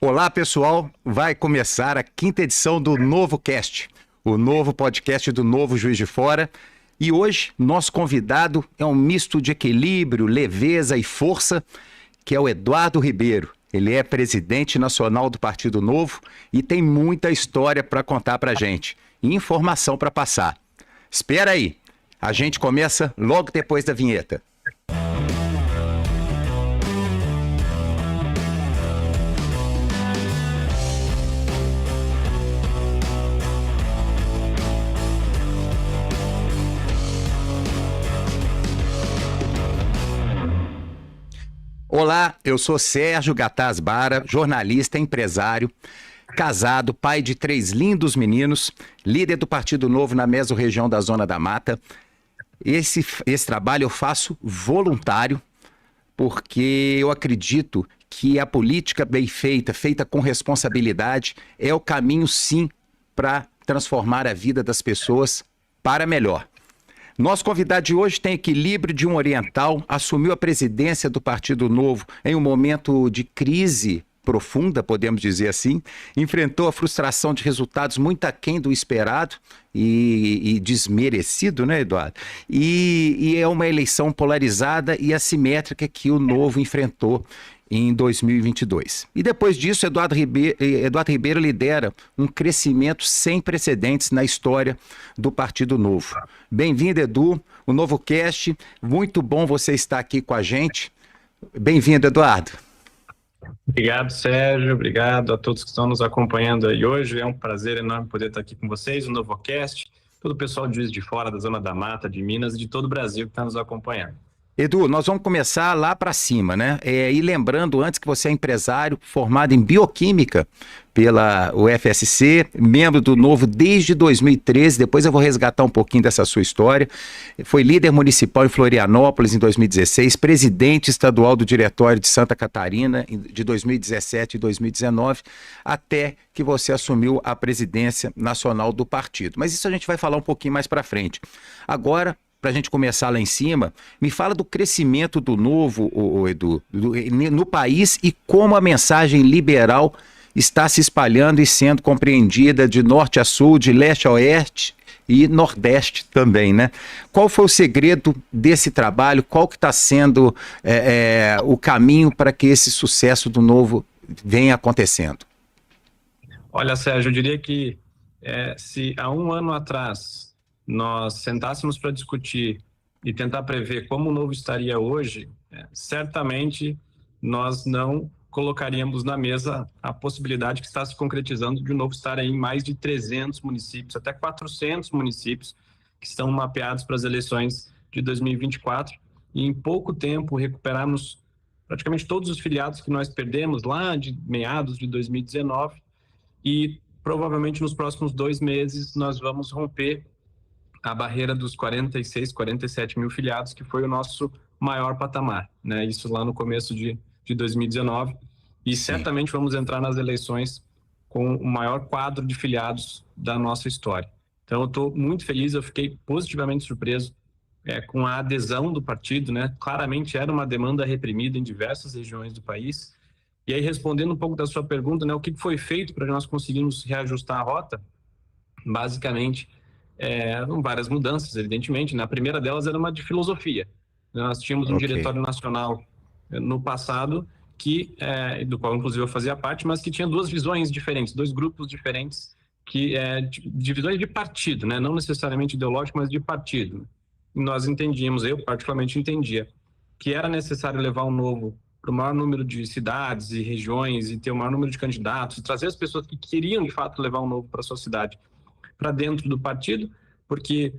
Olá, pessoal. Vai começar a quinta edição do Novo Cast, o novo podcast do Novo Juiz de Fora. E hoje, nosso convidado é um misto de equilíbrio, leveza e força, que é o Eduardo Ribeiro. Ele é presidente nacional do Partido Novo e tem muita história para contar para a gente e informação para passar. Espera aí, a gente começa logo depois da vinheta. Olá, eu sou Sérgio Gataz Bara, jornalista, empresário, casado, pai de 3 lindos meninos, líder do Partido Novo na mesorregião da Zona da Mata. Esse trabalho eu faço voluntário, porque eu acredito que a política bem feita, feita com responsabilidade, é o caminho, sim, para transformar a vida das pessoas para melhor. Nosso convidado de hoje tem equilíbrio de um oriental, assumiu a presidência do Partido Novo em um momento de crise profunda, podemos dizer assim, enfrentou a frustração de resultados muito aquém do esperado e desmerecido, né, Eduardo? E é uma eleição polarizada e assimétrica que o Novo enfrentou em 2022. E depois disso, Eduardo Ribeiro lidera um crescimento sem precedentes na história do Partido Novo. Bem-vindo, Edu, o Novo Cast. Muito bom você estar aqui com a gente. Bem-vindo, Eduardo. Obrigado, Sérgio. Obrigado a todos que estão nos acompanhando aí hoje. É um prazer enorme poder estar aqui com vocês, o Novo Cast, todo o pessoal de Juiz de Fora, da Zona da Mata, de Minas e de todo o Brasil que está nos acompanhando. Edu, nós vamos começar lá para cima, né? E lembrando, antes, que você é empresário formado em bioquímica pela UFSC, membro do Novo desde 2013, depois eu vou resgatar um pouquinho dessa sua história. Foi líder municipal em Florianópolis em 2016, presidente estadual do Diretório de Santa Catarina de 2017 e 2019, até que você assumiu a presidência nacional do partido. Mas isso a gente vai falar um pouquinho mais para frente. Agora, para a gente começar lá em cima, me fala do crescimento do Novo, Edu, no país e como a mensagem liberal está se espalhando e sendo compreendida de norte a sul, de leste a oeste e nordeste também, né? Qual foi o segredo desse trabalho? Qual que está sendo o caminho para que esse sucesso do Novo venha acontecendo? Olha, Sérgio, eu diria que se há um ano atrás nós sentássemos para discutir e tentar prever como o Novo estaria hoje, certamente nós não colocaríamos na mesa a possibilidade que está se concretizando de o Novo estar em mais de 300 municípios, até 400 municípios que estão mapeados para as eleições de 2024, e em pouco tempo recuperarmos praticamente todos os filiados que nós perdemos lá de meados de 2019, e provavelmente nos próximos 2 meses nós vamos romper a barreira dos 46, 47 mil filiados, que foi o nosso maior patamar, né? Isso lá no começo de 2019. E Sim, certamente vamos entrar nas eleições com o maior quadro de filiados da nossa história. Então, eu estou muito feliz, eu fiquei positivamente surpreso com a adesão do partido, né? Claramente era uma demanda reprimida em diversas regiões do país. E aí, respondendo um pouco da sua pergunta, né? O que foi feito para nós conseguirmos reajustar a rota? Basicamente, várias mudanças, evidentemente. A primeira delas era uma de filosofia. Nós tínhamos um diretório nacional no passado, do qual inclusive eu fazia parte, mas que tinha 2 visões diferentes, 2 grupos diferentes, divisões de partido, né? Não necessariamente ideológico, mas de partido. E nós entendíamos, eu particularmente entendia, que era necessário levar o Novo para o maior número de cidades e regiões e ter o maior número de candidatos, trazer as pessoas que queriam de fato levar o Novo para a sua cidade para dentro do partido, porque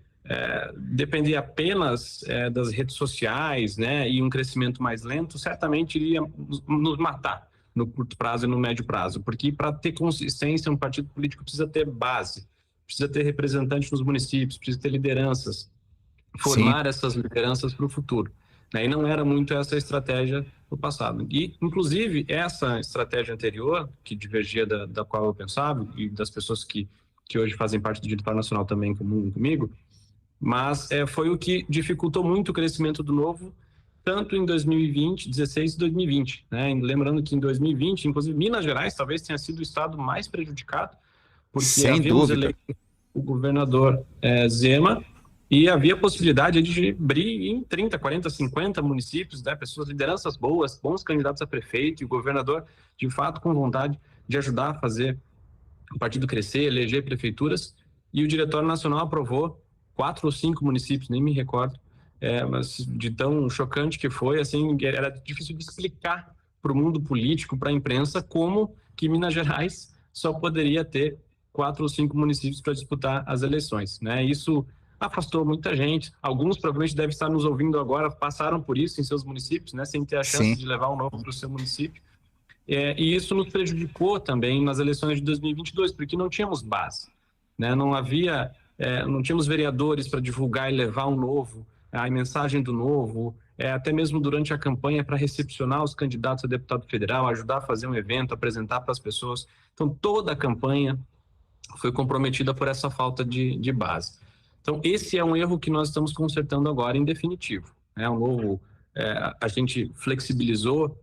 depender apenas das redes sociais, né, e um crescimento mais lento, certamente iria nos matar no curto prazo e no médio prazo, porque para ter consistência, um partido político precisa ter base, precisa ter representantes nos municípios, precisa ter lideranças, formar essas lideranças para o futuro, né? E não era muito essa estratégia do passado. E, inclusive, essa estratégia anterior, que divergia da qual eu pensava, e das pessoas que hoje fazem parte do Diretório Nacional também comigo, mas foi o que dificultou muito o crescimento do Novo tanto em 2020, 16 e 2020, né? Lembrando que em 2020, inclusive Minas Gerais talvez tenha sido o estado mais prejudicado, porque Sem havíamos dúvida. eleito o governador Zema, e havia a possibilidade de abrir em 30, 40, 50 municípios, né? Pessoas, lideranças boas, bons candidatos a prefeito, e o governador, de fato, com vontade de ajudar a fazer o partido crescer, eleger prefeituras, e o Diretório Nacional aprovou 4 ou 5 municípios, nem me recordo, mas de tão chocante que foi, assim, era difícil de explicar para o mundo político, para a imprensa, como que Minas Gerais só poderia ter 4 ou 5 municípios para disputar as eleições, né? Isso afastou muita gente. Alguns provavelmente devem estar nos ouvindo agora, passaram por isso em seus municípios, né? Sem ter a chance de levar um novo para o seu município. E isso nos prejudicou também nas eleições de 2022, porque não tínhamos base, né? Não tínhamos vereadores para divulgar e levar um novo, a mensagem do novo, até mesmo durante a campanha para recepcionar os candidatos a deputado federal, ajudar a fazer um evento, apresentar para as pessoas. Então, toda a campanha foi comprometida por essa falta de base. Então, esse é um erro que nós estamos consertando agora, em definitivo. A gente flexibilizou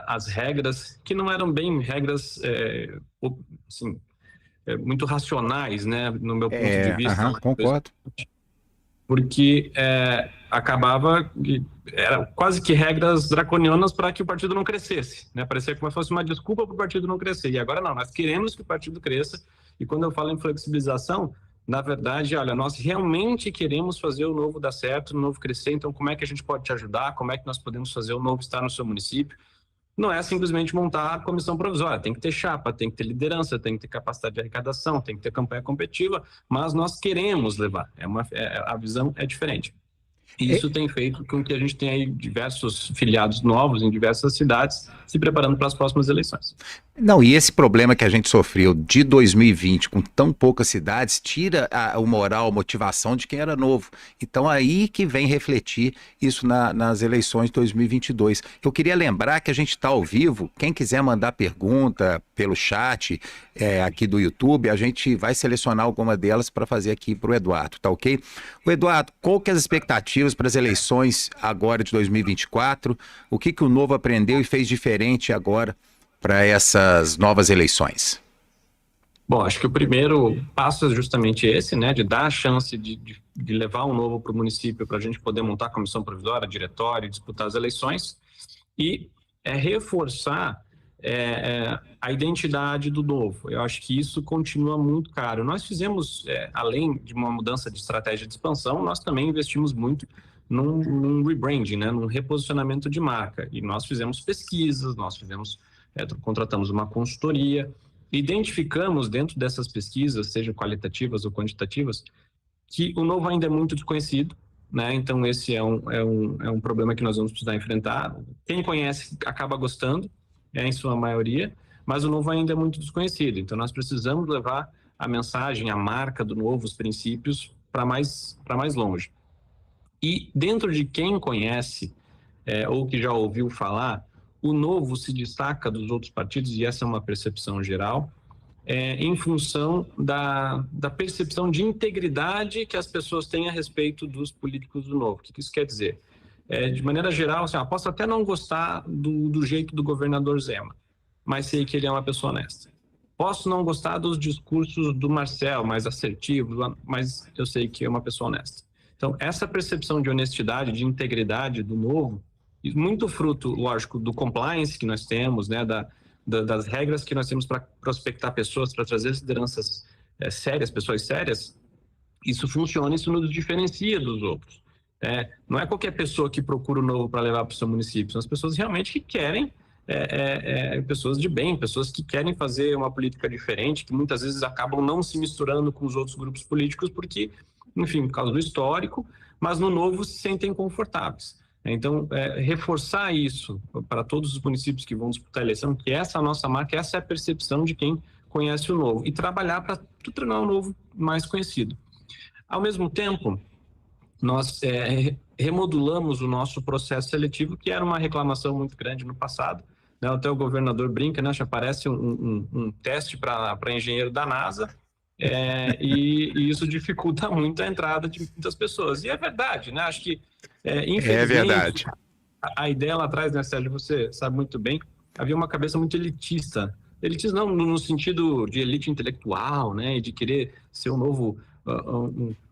as regras, que não eram bem regras assim, muito racionais, né, no meu ponto de vista. Concordo. Porque acabava que era quase que regras draconianas para que o partido não crescesse, né? Parecia como se fosse uma desculpa para o partido não crescer. E agora não, nós queremos que o partido cresça. E quando eu falo em flexibilização, na verdade, olha, nós realmente queremos fazer o novo dar certo, o novo crescer. Então, como é que a gente pode te ajudar? Como é que nós podemos fazer o novo estar no seu município? Não é simplesmente montar a comissão provisória, tem que ter chapa, tem que ter liderança, tem que ter capacidade de arrecadação, tem que ter campanha competitiva, mas nós queremos levar, a visão é diferente. E isso tem feito com que a gente tenha aí diversos filiados novos em diversas cidades se preparando para as próximas eleições. Não, e esse problema que a gente sofreu de 2020 com tão poucas cidades tira o moral, a motivação de quem era novo. Então aí que vem refletir isso nas eleições de 2022. Eu queria lembrar que a gente está ao vivo, quem quiser mandar pergunta pelo chat aqui do YouTube, a gente vai selecionar alguma delas para fazer aqui para o Eduardo, tá ok? O Eduardo, qual que é as expectativas para as eleições agora de 2024? O que o Novo aprendeu e fez diferente agora para essas novas eleições? Bom, acho que o primeiro passo é justamente esse, né, de dar a chance de levar um novo para o município para a gente poder montar a comissão provisória, diretório, disputar as eleições e reforçar a identidade do novo. Eu acho que isso continua muito caro. Nós fizemos, além de uma mudança de estratégia de expansão, nós também investimos muito num rebranding, né, num reposicionamento de marca. E nós fizemos pesquisas, contratamos uma consultoria, identificamos dentro dessas pesquisas, sejam qualitativas ou quantitativas, que o novo ainda é muito desconhecido, né? Então esse é um problema que nós vamos precisar enfrentar. Quem conhece acaba gostando, em sua maioria, mas o novo ainda é muito desconhecido. Então nós precisamos levar a mensagem, a marca do novo, os princípios para mais longe. E dentro de quem conhece ou que já ouviu falar, o novo se destaca dos outros partidos, e essa é uma percepção geral, em função da percepção de integridade que as pessoas têm a respeito dos políticos do novo. O que isso quer dizer? De maneira geral, assim, posso até não gostar do jeito do governador Zema, mas sei que ele é uma pessoa honesta. Posso não gostar dos discursos do Marcel, mais assertivos, mas eu sei que é uma pessoa honesta. Então, essa percepção de honestidade, de integridade do novo, muito fruto, lógico, do compliance que nós temos, né, das regras que nós temos para prospectar pessoas, para trazer lideranças sérias, pessoas sérias, isso funciona, isso nos diferencia dos outros. Não é qualquer pessoa que procura o novo para levar para o seu município, são as pessoas realmente que querem, pessoas de bem, pessoas que querem fazer uma política diferente, que muitas vezes acabam não se misturando com os outros grupos políticos porque, enfim, por causa do histórico, mas no novo se sentem confortáveis. Então, reforçar isso para todos os municípios que vão disputar a eleição, que essa é a nossa marca, essa é a percepção de quem conhece o novo, e trabalhar para tornar o novo mais conhecido. Ao mesmo tempo, nós remodulamos o nosso processo seletivo, que era uma reclamação muito grande no passado, né? Até o governador brinca, né? Já parece um teste para engenheiro da NASA, e isso dificulta muito a entrada de muitas pessoas. E é verdade, né? Acho que, infelizmente, é verdade. a ideia lá atrás, né, Sérgio, você sabe muito bem, havia uma cabeça muito elitista. Elitista não no sentido de elite intelectual, né, de querer ser um novo,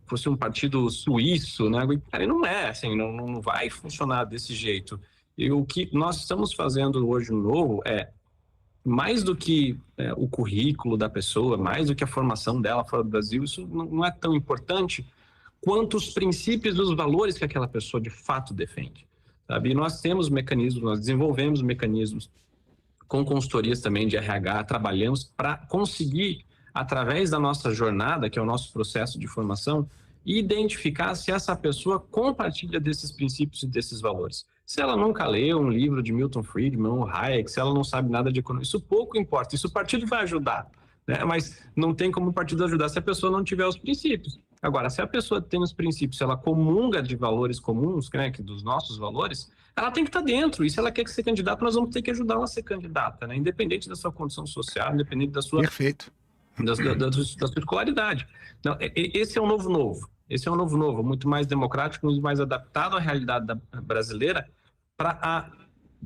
fosse um partido suíço, né? Cara, não é assim, não vai funcionar desse jeito. E o que nós estamos fazendo hoje no Novo é mais do que o currículo da pessoa, mais do que a formação dela fora do Brasil, isso não é tão importante quanto os princípios e os valores que aquela pessoa de fato defende, sabe? E nós temos mecanismos, nós desenvolvemos mecanismos com consultorias também de RH, trabalhamos para conseguir, através da nossa jornada, que é o nosso processo de formação, identificar se essa pessoa compartilha desses princípios e desses valores. Se ela nunca leu um livro de Milton Friedman ou Hayek, se ela não sabe nada de economia, isso pouco importa, isso o partido vai ajudar, né? Mas não tem como o partido ajudar se a pessoa não tiver os princípios. Agora, se a pessoa tem os princípios, se ela comunga de valores comuns, né, que dos nossos valores, ela tem que estar dentro. E se ela quer ser candidata, nós vamos ter que ajudar ela a ser candidata, né? Independente da sua condição social, independente da sua... Perfeito. Da sua escolaridade. Não, esse é um novo. Esse é um novo, muito mais democrático, muito mais adaptado à realidade brasileira, para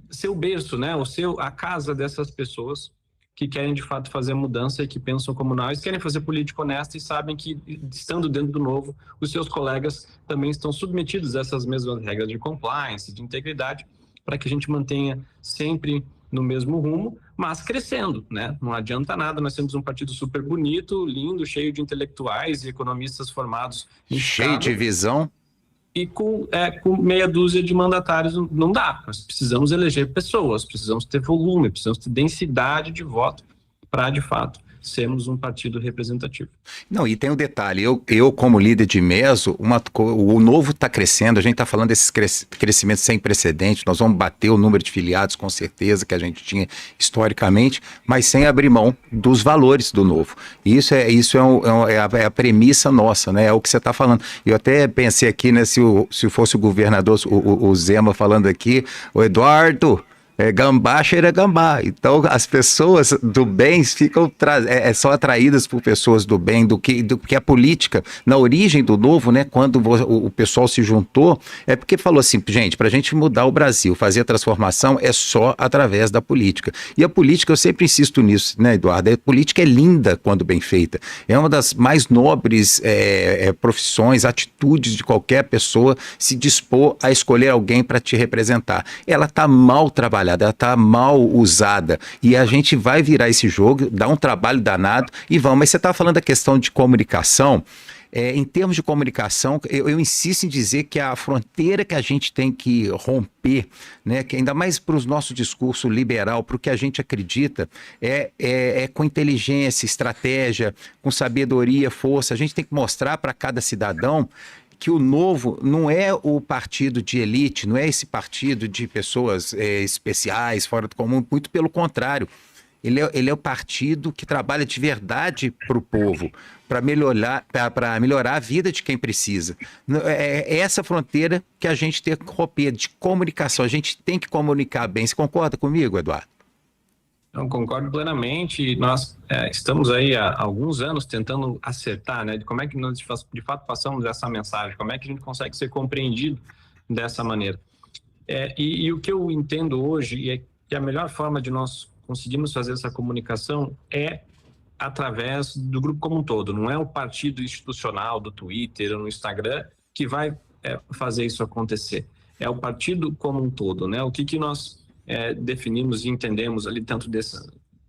ser o berço, né? A casa dessas pessoas que querem de fato fazer mudança e que pensam como nós, querem fazer política honesta e sabem que, estando dentro do Novo, os seus colegas também estão submetidos a essas mesmas regras de compliance, de integridade, para que a gente mantenha sempre no mesmo rumo, mas crescendo, né? Não adianta nada, nós temos um partido super bonito, lindo, cheio de intelectuais e economistas formados em cheio de visão. E com meia dúzia de mandatários não dá. Nós precisamos eleger pessoas, precisamos ter volume, precisamos ter densidade de voto para, de fato, sermos um partido representativo. Não, e tem um detalhe, eu como líder de Meso, o Novo está crescendo, a gente está falando desses crescimentos sem precedentes, nós vamos bater o número de filiados com certeza que a gente tinha historicamente, mas sem abrir mão dos valores do Novo. Isso é a premissa nossa, né? É o que você está falando. Eu até pensei aqui, né, se fosse o governador, o Zema falando aqui, o Eduardo... gambá cheira gambá. Então as pessoas do bem ficam são atraídas por pessoas do bem, do que a política, na origem do Novo, né, quando o pessoal se juntou, é porque falou assim, gente, para a gente mudar o Brasil, fazer a transformação é só através da política. E a política, eu sempre insisto nisso, né, Eduardo, a política é linda quando bem feita. É uma das mais nobres profissões, atitudes de qualquer pessoa se dispor a escolher alguém para te representar. Ela está mal trabalhada, ela está mal usada e a gente vai virar esse jogo, dar um trabalho danado e vamos. Mas você está falando da questão de comunicação. Em termos de comunicação, eu insisto em dizer que a fronteira que a gente tem que romper, né, que ainda mais para o nosso discurso liberal, para o que a gente acredita, é com inteligência, estratégia, com sabedoria, força. A gente tem que mostrar para cada cidadão que o Novo não é o partido de elite, não é esse partido de pessoas especiais, fora do comum, muito pelo contrário. Ele é o partido que trabalha de verdade para o povo, para melhorar a vida de quem precisa. É essa fronteira que a gente tem que romper, de comunicação. A gente tem que comunicar bem. Você concorda comigo, Eduardo? Eu concordo plenamente. Nós estamos aí há alguns anos tentando acertar, né, de como é que nós de fato passamos essa mensagem, como é que a gente consegue ser compreendido dessa maneira. E o que eu entendo hoje é que a melhor forma de nós conseguirmos fazer essa comunicação é através do grupo como um todo. Não é o partido institucional do Twitter ou no Instagram que vai fazer isso acontecer. É o partido como um todo, né? O que nós definimos e entendemos ali dentro desse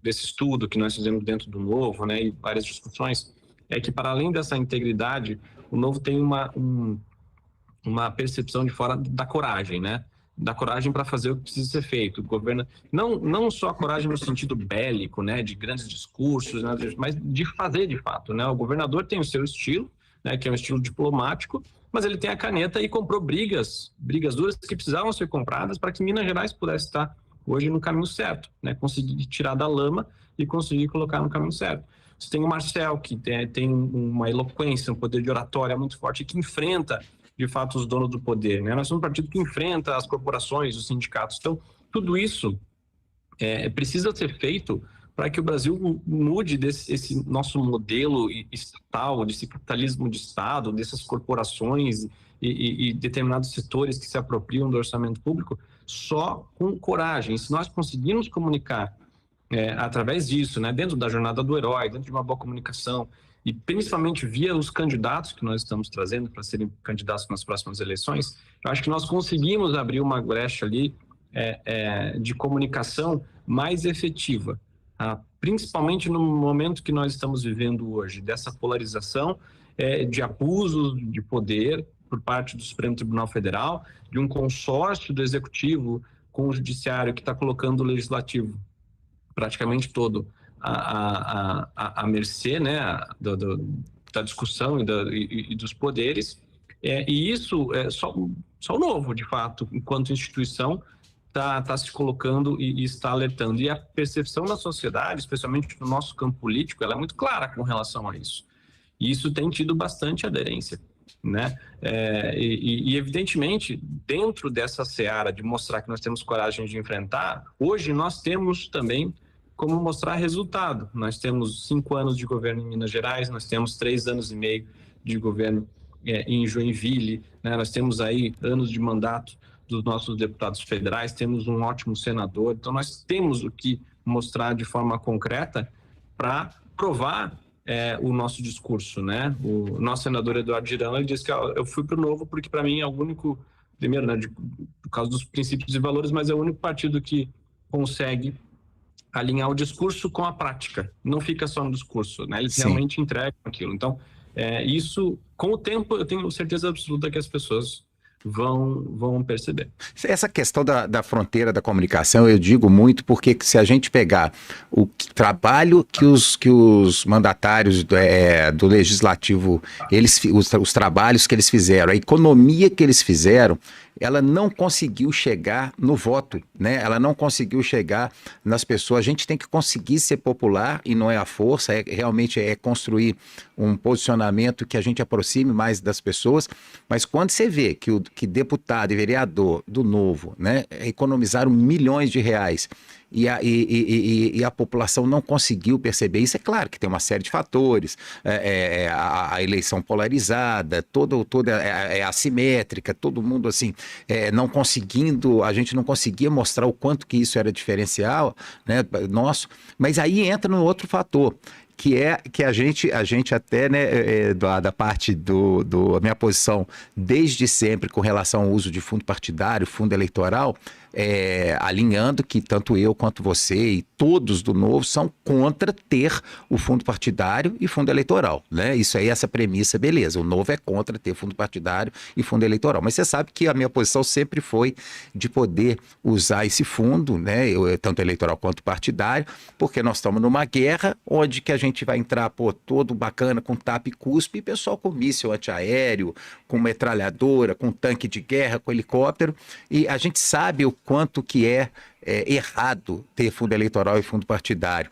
estudo que nós fizemos dentro do Novo, né, e várias discussões, é que para além dessa integridade, o Novo tem uma percepção de fora da coragem, né? Da coragem para fazer o que precisa ser feito. O governo, não só a coragem no sentido bélico, né, de grandes discursos, né, mas de fazer de fato, né? O governador tem o seu estilo, né, que é um estilo diplomático, mas ele tem a caneta e comprou brigas duras que precisavam ser compradas para que Minas Gerais pudesse estar hoje no caminho certo, né? Conseguir tirar da lama e conseguir colocar no caminho certo. Você tem o Marcel, que tem uma eloquência, um poder de oratória muito forte, que enfrenta, de fato, os donos do poder, né? Nós somos um partido que enfrenta as corporações, os sindicatos. Então, tudo isso precisa ser feito para que o Brasil mude esse nosso modelo estatal, desse capitalismo de Estado, dessas corporações e determinados setores que se apropriam do orçamento público, só com coragem. Se nós conseguirmos comunicar através disso, né, dentro da jornada do herói, dentro de uma boa comunicação, e principalmente via os candidatos que nós estamos trazendo para serem candidatos nas próximas eleições, eu acho que nós conseguimos abrir uma brecha ali de comunicação mais efetiva, tá? Principalmente no momento que nós estamos vivendo hoje, dessa polarização, de abuso de poder por parte do Supremo Tribunal Federal, de um consórcio do Executivo com o Judiciário que está colocando o Legislativo praticamente todo à mercê, né, da discussão e dos poderes, e isso é só o novo, de fato, enquanto instituição, está se colocando e está alertando. E a percepção da sociedade, especialmente no nosso campo político, ela é muito clara com relação a isso. E isso tem tido bastante aderência, né? E evidentemente, dentro dessa seara de mostrar que nós temos coragem de enfrentar, hoje nós temos também como mostrar resultado. Nós temos 5 anos de governo em Minas Gerais, nós temos 3 anos e meio de governo em Joinville, né? Nós temos aí anos de mandato dos nossos deputados federais, temos um ótimo senador, então nós temos o que mostrar de forma concreta para provar o nosso discurso, né? O nosso senador Eduardo Girão, ele disse que eu fui para o Novo porque para mim é o único, primeiro, né, por causa dos princípios e valores, mas é o único partido que consegue alinhar o discurso com a prática, não fica só no discurso, né? Eles realmente entregam aquilo. Então, isso, com o tempo, eu tenho certeza absoluta que as pessoas vão perceber. Essa questão da fronteira da comunicação, eu digo muito porque se a gente pegar o trabalho que os mandatários do Legislativo, os trabalhos que eles fizeram, a economia que eles fizeram, ela não conseguiu chegar no voto, né? Ela não conseguiu chegar nas pessoas. A gente tem que conseguir ser popular e não é a força, realmente é construir um posicionamento que a gente aproxime mais das pessoas. Mas quando você vê que deputado e vereador do Novo, né, economizaram milhões de reais e a população não conseguiu perceber isso, é claro que tem uma série de fatores, a eleição polarizada, toda é assimétrica, todo mundo assim, não conseguindo, a gente não conseguia mostrar o quanto que isso era diferencial, né, nosso, mas aí entra no outro fator, que a gente até, né, da parte a minha posição desde sempre com relação ao uso de fundo partidário, fundo eleitoral, alinhando que tanto eu quanto você e todos do Novo são contra ter o fundo partidário e fundo eleitoral, né? Isso aí, essa premissa, beleza, o Novo é contra ter fundo partidário e fundo eleitoral, mas você sabe que a minha posição sempre foi de poder usar esse fundo, né, tanto eleitoral quanto partidário, porque nós estamos numa guerra onde que a gente vai entrar, todo bacana, com tapa e cuspe, e pessoal com míssil antiaéreo, com metralhadora, com tanque de guerra, com helicóptero, e a gente sabe o quanto que é errado ter fundo eleitoral e fundo partidário.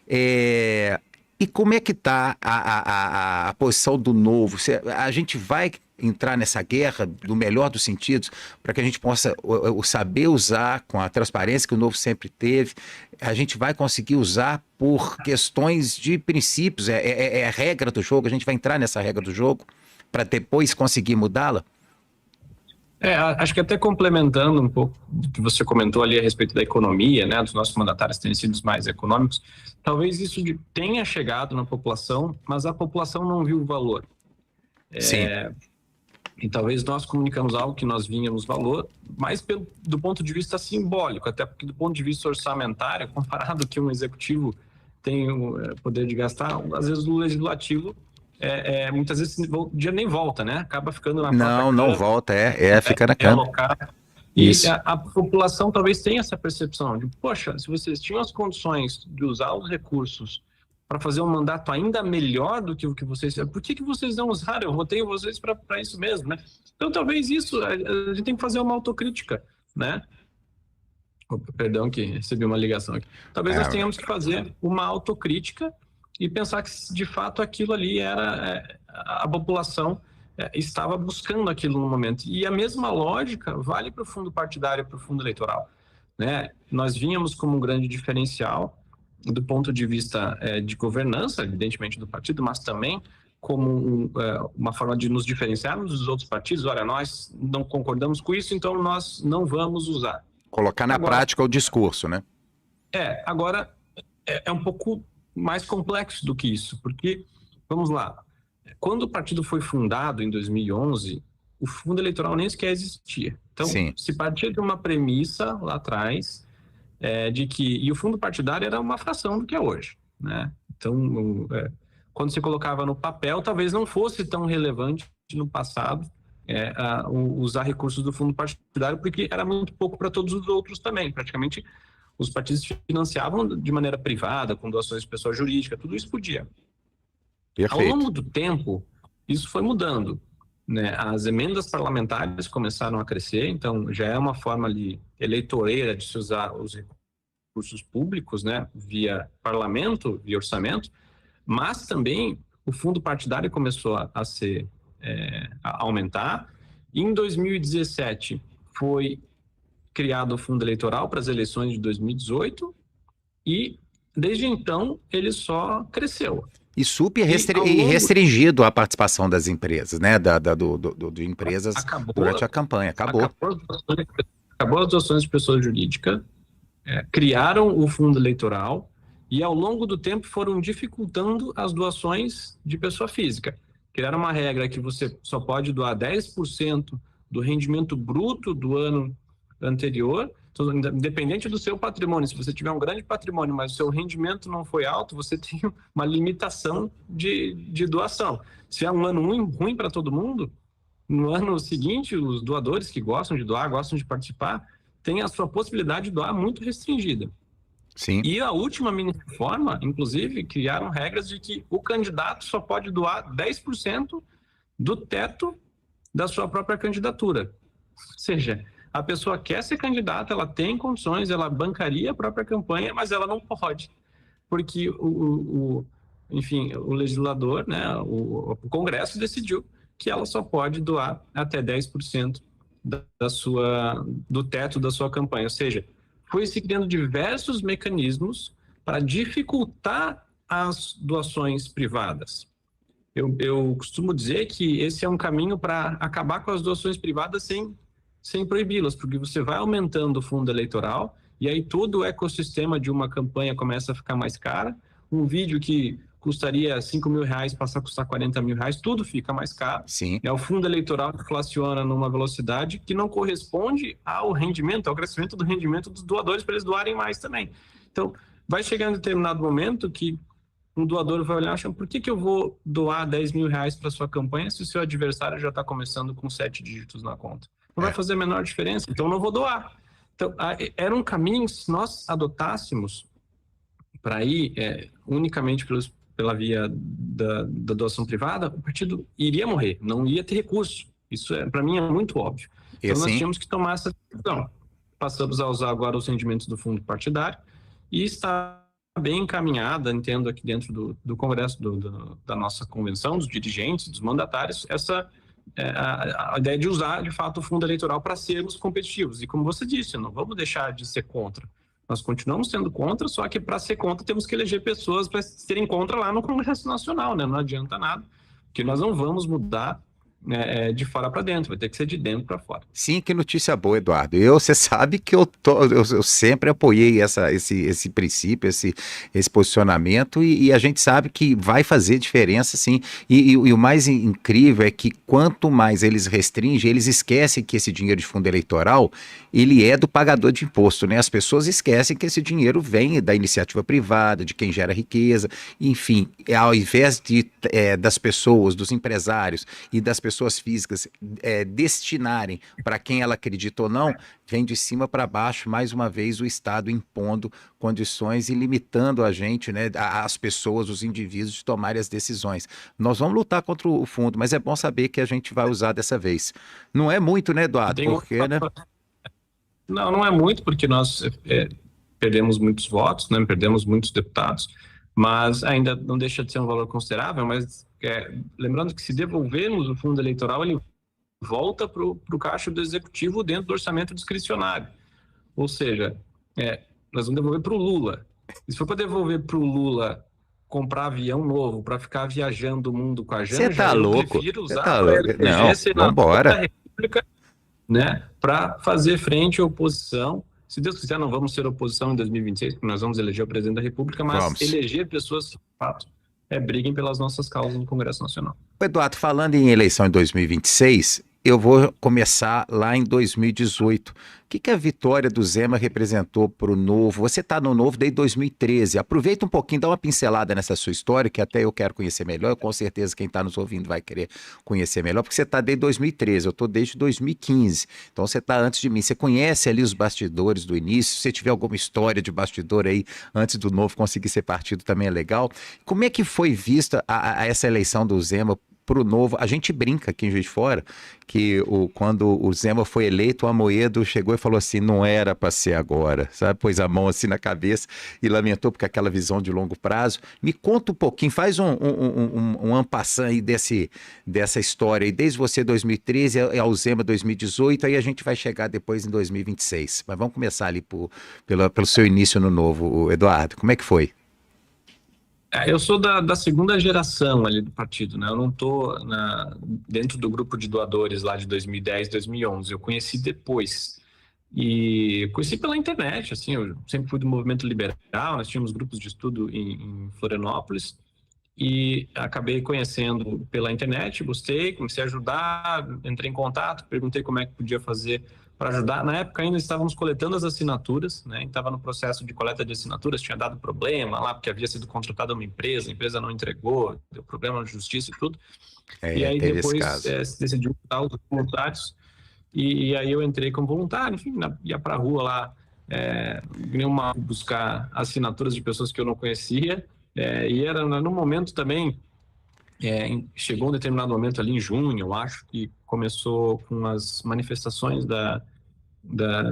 E como é que está a posição do Novo? A gente vai entrar nessa guerra, do melhor dos sentidos, para que a gente possa saber usar com a transparência que o Novo sempre teve, a gente vai conseguir usar por questões de princípios, a regra do jogo, a gente vai entrar nessa regra do jogo para depois conseguir mudá-la? Acho que até complementando um pouco do que você comentou ali a respeito da economia, né, dos nossos mandatários terem sido os mais econômicos, talvez isso tenha chegado na população, mas a população não viu o valor. Sim. E talvez nós comunicamos algo que nós vínhamos valor, mas do ponto de vista simbólico, até porque do ponto de vista orçamentário, comparado que um executivo tem o poder de gastar, às vezes o legislativo muitas vezes o dinheiro nem volta, né? Acaba ficando na não volta, fica na cama. E a população talvez tenha essa percepção de, poxa, se vocês tinham as condições de usar os recursos para fazer um mandato ainda melhor do que o que vocês fizeram, por que vocês não usaram? Eu votei em vocês para isso mesmo, né? Então talvez isso, a gente tem que fazer uma autocrítica, né? Perdão que recebi uma ligação aqui. Talvez nós tenhamos que fazer uma autocrítica e pensar que, de fato, aquilo ali era a população estava buscando aquilo no momento. E a mesma lógica vale para o fundo partidário e para o fundo eleitoral, né? Nós vínhamos como um grande diferencial do ponto de vista de governança, evidentemente, do partido, mas também como uma forma de nos diferenciarmos dos outros partidos. Olha, nós não concordamos com isso, então nós não vamos usar. Colocar na Agora, prática o discurso, né? agora é um pouco mais complexo do que isso, porque, vamos lá, quando o partido foi fundado em 2011, o fundo eleitoral nem sequer existia. Então, Sim. se partia de uma premissa lá atrás, de que... E o fundo partidário era uma fração do que é hoje, né? Então, quando se colocava no papel, talvez não fosse tão relevante no passado usar recursos do fundo partidário, porque era muito pouco para todos os outros também. Praticamente, os partidos financiavam de maneira privada, com doações de pessoa jurídica, tudo isso podia. Ao Perfeito. longo do tempo, isso foi mudando, né? As emendas parlamentares começaram a crescer, então já é uma forma ali eleitoreira de se usar os recursos públicos, né? Via parlamento, via orçamento, mas também o fundo partidário começou a aumentar. Em 2017 foi criado o fundo eleitoral para as eleições de 2018 e desde então ele só cresceu. E super restringido a participação das empresas, né? De empresas durante a campanha. Acabou as doações de pessoa jurídica, criaram o fundo eleitoral e ao longo do tempo foram dificultando as doações de pessoa física. Criaram uma regra que você só pode doar 10% do rendimento bruto do ano anterior. Então, independente do seu patrimônio, se você tiver um grande patrimônio, mas o seu rendimento não foi alto, você tem uma limitação de doação. Se é um ano ruim para todo mundo, no ano seguinte, os doadores que gostam de doar, gostam de participar, têm a sua possibilidade de doar muito restringida. Sim. E a última mini-reforma, inclusive, criaram regras de que o candidato só pode doar 10% do teto da sua própria candidatura. Ou seja, a pessoa quer ser candidata, ela tem condições, ela bancaria a própria campanha, mas ela não pode, porque enfim, o legislador, né, o Congresso decidiu que ela só pode doar até 10% do teto da sua campanha. Ou seja, foi se criando diversos mecanismos para dificultar as doações privadas. Eu costumo dizer que esse é um caminho para acabar com as doações privadas sem proibi-las, porque você vai aumentando o fundo eleitoral e aí todo o ecossistema de uma campanha começa a ficar mais cara. Um vídeo que custaria R$5.000 passa a custar R$40.000, tudo fica mais caro. Sim. O fundo eleitoral inflaciona numa velocidade que não corresponde ao rendimento, ao crescimento do rendimento dos doadores para eles doarem mais também. Então, vai chegar em determinado momento que um doador vai olhar e achar, por que eu vou doar R$10.000 para sua campanha se o seu adversário já está começando com 7 dígitos na conta? Não vai fazer a menor diferença, então eu não vou doar. Então, era um caminho, se nós adotássemos para ir unicamente pela via da doação privada, o partido iria morrer, não ia ter recurso. Isso, para mim, é muito óbvio. Então, nós tínhamos que tomar essa decisão. Passamos a usar agora os rendimentos do fundo partidário e está bem encaminhada, entendo aqui dentro do Congresso, da nossa convenção, dos dirigentes, dos mandatários, a ideia de usar, de fato, o fundo eleitoral para sermos competitivos. E como você disse, não vamos deixar de ser contra. Nós continuamos sendo contra, só que para ser contra temos que eleger pessoas para serem contra lá no Congresso Nacional, né? Não adianta nada, porque nós não vamos mudar de fora para dentro, vai ter que ser de dentro para fora. Sim, que notícia boa, Eduardo. Você sabe que eu sempre apoiei esse princípio, esse posicionamento, e a gente sabe que vai fazer diferença, sim. E o mais incrível é que quanto mais eles restringem, eles esquecem que esse dinheiro de fundo eleitoral, ele é do pagador de imposto, né? As pessoas esquecem que esse dinheiro vem da iniciativa privada, de quem gera riqueza, enfim, ao invés das pessoas, dos empresários e das pessoas físicas destinarem para quem ela acredita ou não, vem de cima para baixo, mais uma vez, o Estado impondo condições e limitando a gente, né, as pessoas, os indivíduos, de tomarem as decisões. Nós vamos lutar contra o fundo, mas é bom saber que a gente vai usar dessa vez. Não é muito, né, Eduardo? Porque, né? Não é muito, porque nós perdemos muitos votos, né, perdemos muitos deputados, mas ainda não deixa de ser um valor considerável, mas lembrando que se devolvermos o fundo eleitoral, ele volta para o caixa do executivo dentro do orçamento discricionário. Ou seja, nós vamos devolver para o Lula. E se for para devolver para o Lula comprar avião novo para ficar viajando o mundo com a Janja, você tá louco? Eu prefiro usar tá louco? Não, da vambora. República, né, para fazer frente à oposição se Deus quiser, não vamos ser oposição em 2026, porque nós vamos eleger o presidente da República, mas eleger pessoas que, de fato, briguem pelas nossas causas no Congresso Nacional. Eduardo, falando em eleição em 2026, eu vou começar lá em 2018. O que a vitória do Zema representou para o Novo? Você está no Novo desde 2013. Aproveita um pouquinho, dá uma pincelada nessa sua história, que até eu quero conhecer melhor. Com certeza quem está nos ouvindo vai querer conhecer melhor, porque você está desde 2013, eu estou desde 2015. Então você está antes de mim. Você conhece ali os bastidores do início. Se você tiver alguma história de bastidor aí antes do Novo conseguir ser partido, também é legal. Como é que foi vista essa eleição do Zema para o Novo? A gente brinca aqui em Juiz de Fora que quando o Zema foi eleito, o Amoedo chegou e falou assim, não era para ser agora, sabe? Pôs a mão assim na cabeça e lamentou porque aquela visão de longo prazo. Me conta um pouquinho, faz um en passant aí dessa história aí, desde você 2013 ao Zema 2018, aí a gente vai chegar depois em 2026. Mas vamos começar ali pelo seu início no Novo, Eduardo. Como é que foi? Eu sou da segunda geração ali do partido, né? Eu não estou dentro do grupo de doadores lá de 2010, 2011. Eu conheci depois. E conheci pela internet, assim, eu sempre fui do movimento liberal, nós tínhamos grupos de estudo em Florianópolis e acabei conhecendo pela internet, gostei, comecei a ajudar, entrei em contato, perguntei como é que podia fazer para ajudar. Na época ainda estávamos coletando as assinaturas, né? Estava no processo de coleta de assinaturas, tinha dado problema lá, porque havia sido contratada uma empresa, a empresa não entregou, deu problema na justiça e tudo. E aí depois se decidiu botar os voluntários, e aí eu entrei como voluntário, enfim, ia para a rua lá, buscar assinaturas de pessoas que eu não conhecia, e era no momento também, chegou um determinado momento ali em junho, eu acho, que começou com as manifestações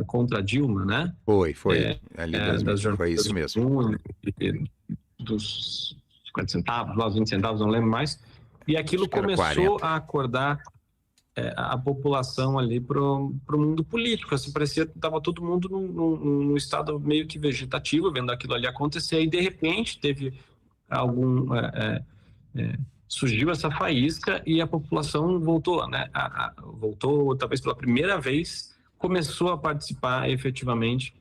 contra a Dilma, né? Foi. Ali das foi isso mesmo. Dos 50 centavos, lá, os 20 centavos, não lembro mais. E aquilo começou a acordar a população ali para o mundo político. Assim, parecia que estava todo mundo num estado meio que vegetativo, vendo aquilo ali acontecer. E, de repente, teve surgiu essa faísca e a população voltou, né? Voltou, talvez pela primeira vez, começou a participar efetivamente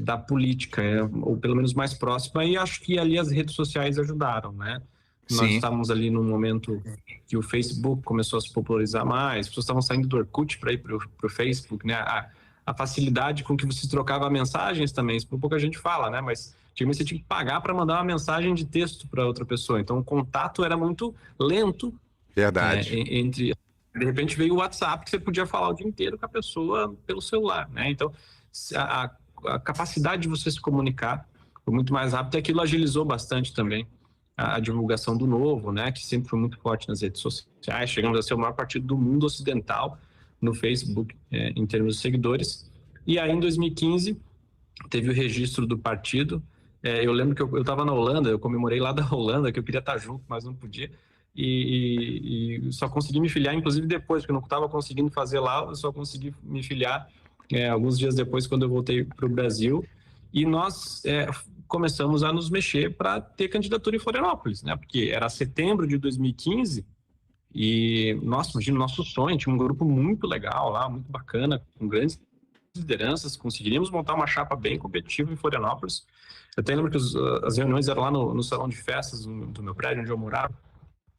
da política, ou pelo menos mais próxima, e acho que ali as redes sociais ajudaram, né? Sim. Nós estávamos ali num momento que o Facebook começou a se popularizar mais, as pessoas estavam saindo do Orkut para ir para o Facebook, né? A facilidade com que você trocava mensagens também, isso pouca gente fala, né? Mas você tinha que pagar para mandar uma mensagem de texto para outra pessoa, então o contato era muito lento. Verdade. De repente veio o WhatsApp, que você podia falar o dia inteiro com a pessoa pelo celular, né? Então a capacidade de você se comunicar foi muito mais rápida, e aquilo agilizou bastante também a divulgação do Novo, né, que sempre foi muito forte nas redes sociais. Chegamos a ser o maior partido do mundo ocidental no Facebook, em termos de seguidores. E aí, em 2015, teve o registro do partido. Eu lembro que eu estava na Holanda, eu comemorei lá da Holanda, que eu queria estar junto, mas não podia. E só consegui me filiar, inclusive depois, porque eu não estava conseguindo fazer lá, eu só consegui me filiar alguns dias depois, quando eu voltei para o Brasil. E nós começamos a nos mexer para ter candidatura em Florianópolis, né? Porque era setembro de 2015 e, nossa, imagina o nosso sonho, tinha um grupo muito legal lá, muito bacana, com grandes lideranças, conseguiríamos montar uma chapa bem competitiva em Florianópolis. Eu até lembro que as reuniões eram lá no salão de festas do meu prédio, onde eu morava,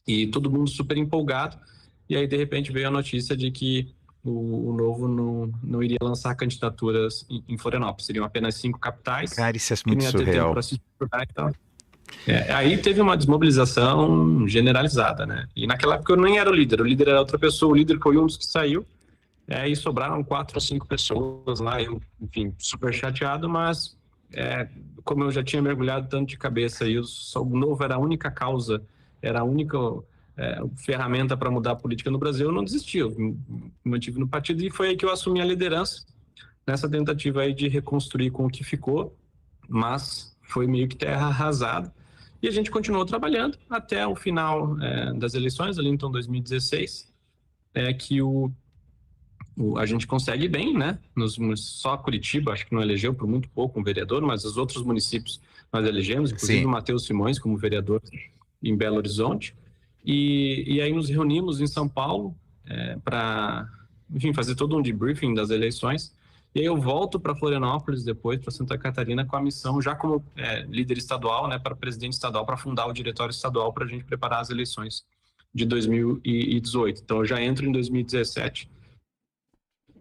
e todo mundo super empolgado, e aí, de repente, veio a notícia de que o Novo não iria lançar candidaturas em Florianópolis, seriam apenas 5 capitais. Cara, isso é muito surreal. Aí teve uma desmobilização generalizada, né? E naquela época eu nem era o líder era outra pessoa, o líder foi um dos que saiu, e sobraram 4 ou 5 pessoas lá, eu, enfim, super chateado, mas como eu já tinha mergulhado tanto de cabeça e o Novo era a única causa, era a única ferramenta para mudar a política no Brasil, eu não desisti, eu me mantive no partido, e foi aí que eu assumi a liderança nessa tentativa aí de reconstruir com o que ficou, mas foi meio que terra arrasada, e a gente continuou trabalhando até o final das eleições, ali então 2016, que a gente consegue bem, né? Só Curitiba, acho que não elegeu por muito pouco um vereador, mas os outros municípios nós elegemos, inclusive o Matheus Simões como vereador em Belo Horizonte. E aí nos reunimos em São Paulo para, enfim, fazer todo um debriefing das eleições. E aí eu volto para Florianópolis depois, para Santa Catarina, com a missão já como líder estadual, né, para presidente estadual, para fundar o diretório estadual para a gente preparar as eleições de 2018. Então eu já entro em 2017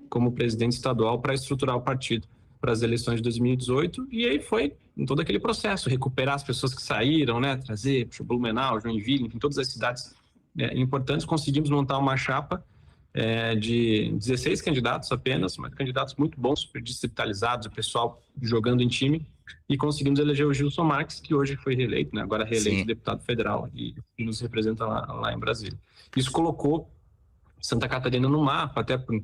como presidente estadual para estruturar o partido para as eleições de 2018, e aí foi em todo aquele processo, recuperar as pessoas que saíram, né, trazer Blumenau, Joinville, enfim, todas as cidades importantes. Conseguimos montar uma chapa de 16 candidatos apenas, mas candidatos muito bons, super distritalizados, o pessoal jogando em time, e conseguimos eleger o Gilson Marques, que hoje foi reeleito, né, agora reeleito Sim. deputado federal, e nos representa lá em Brasília. Isso colocou Santa Catarina no mapa, até por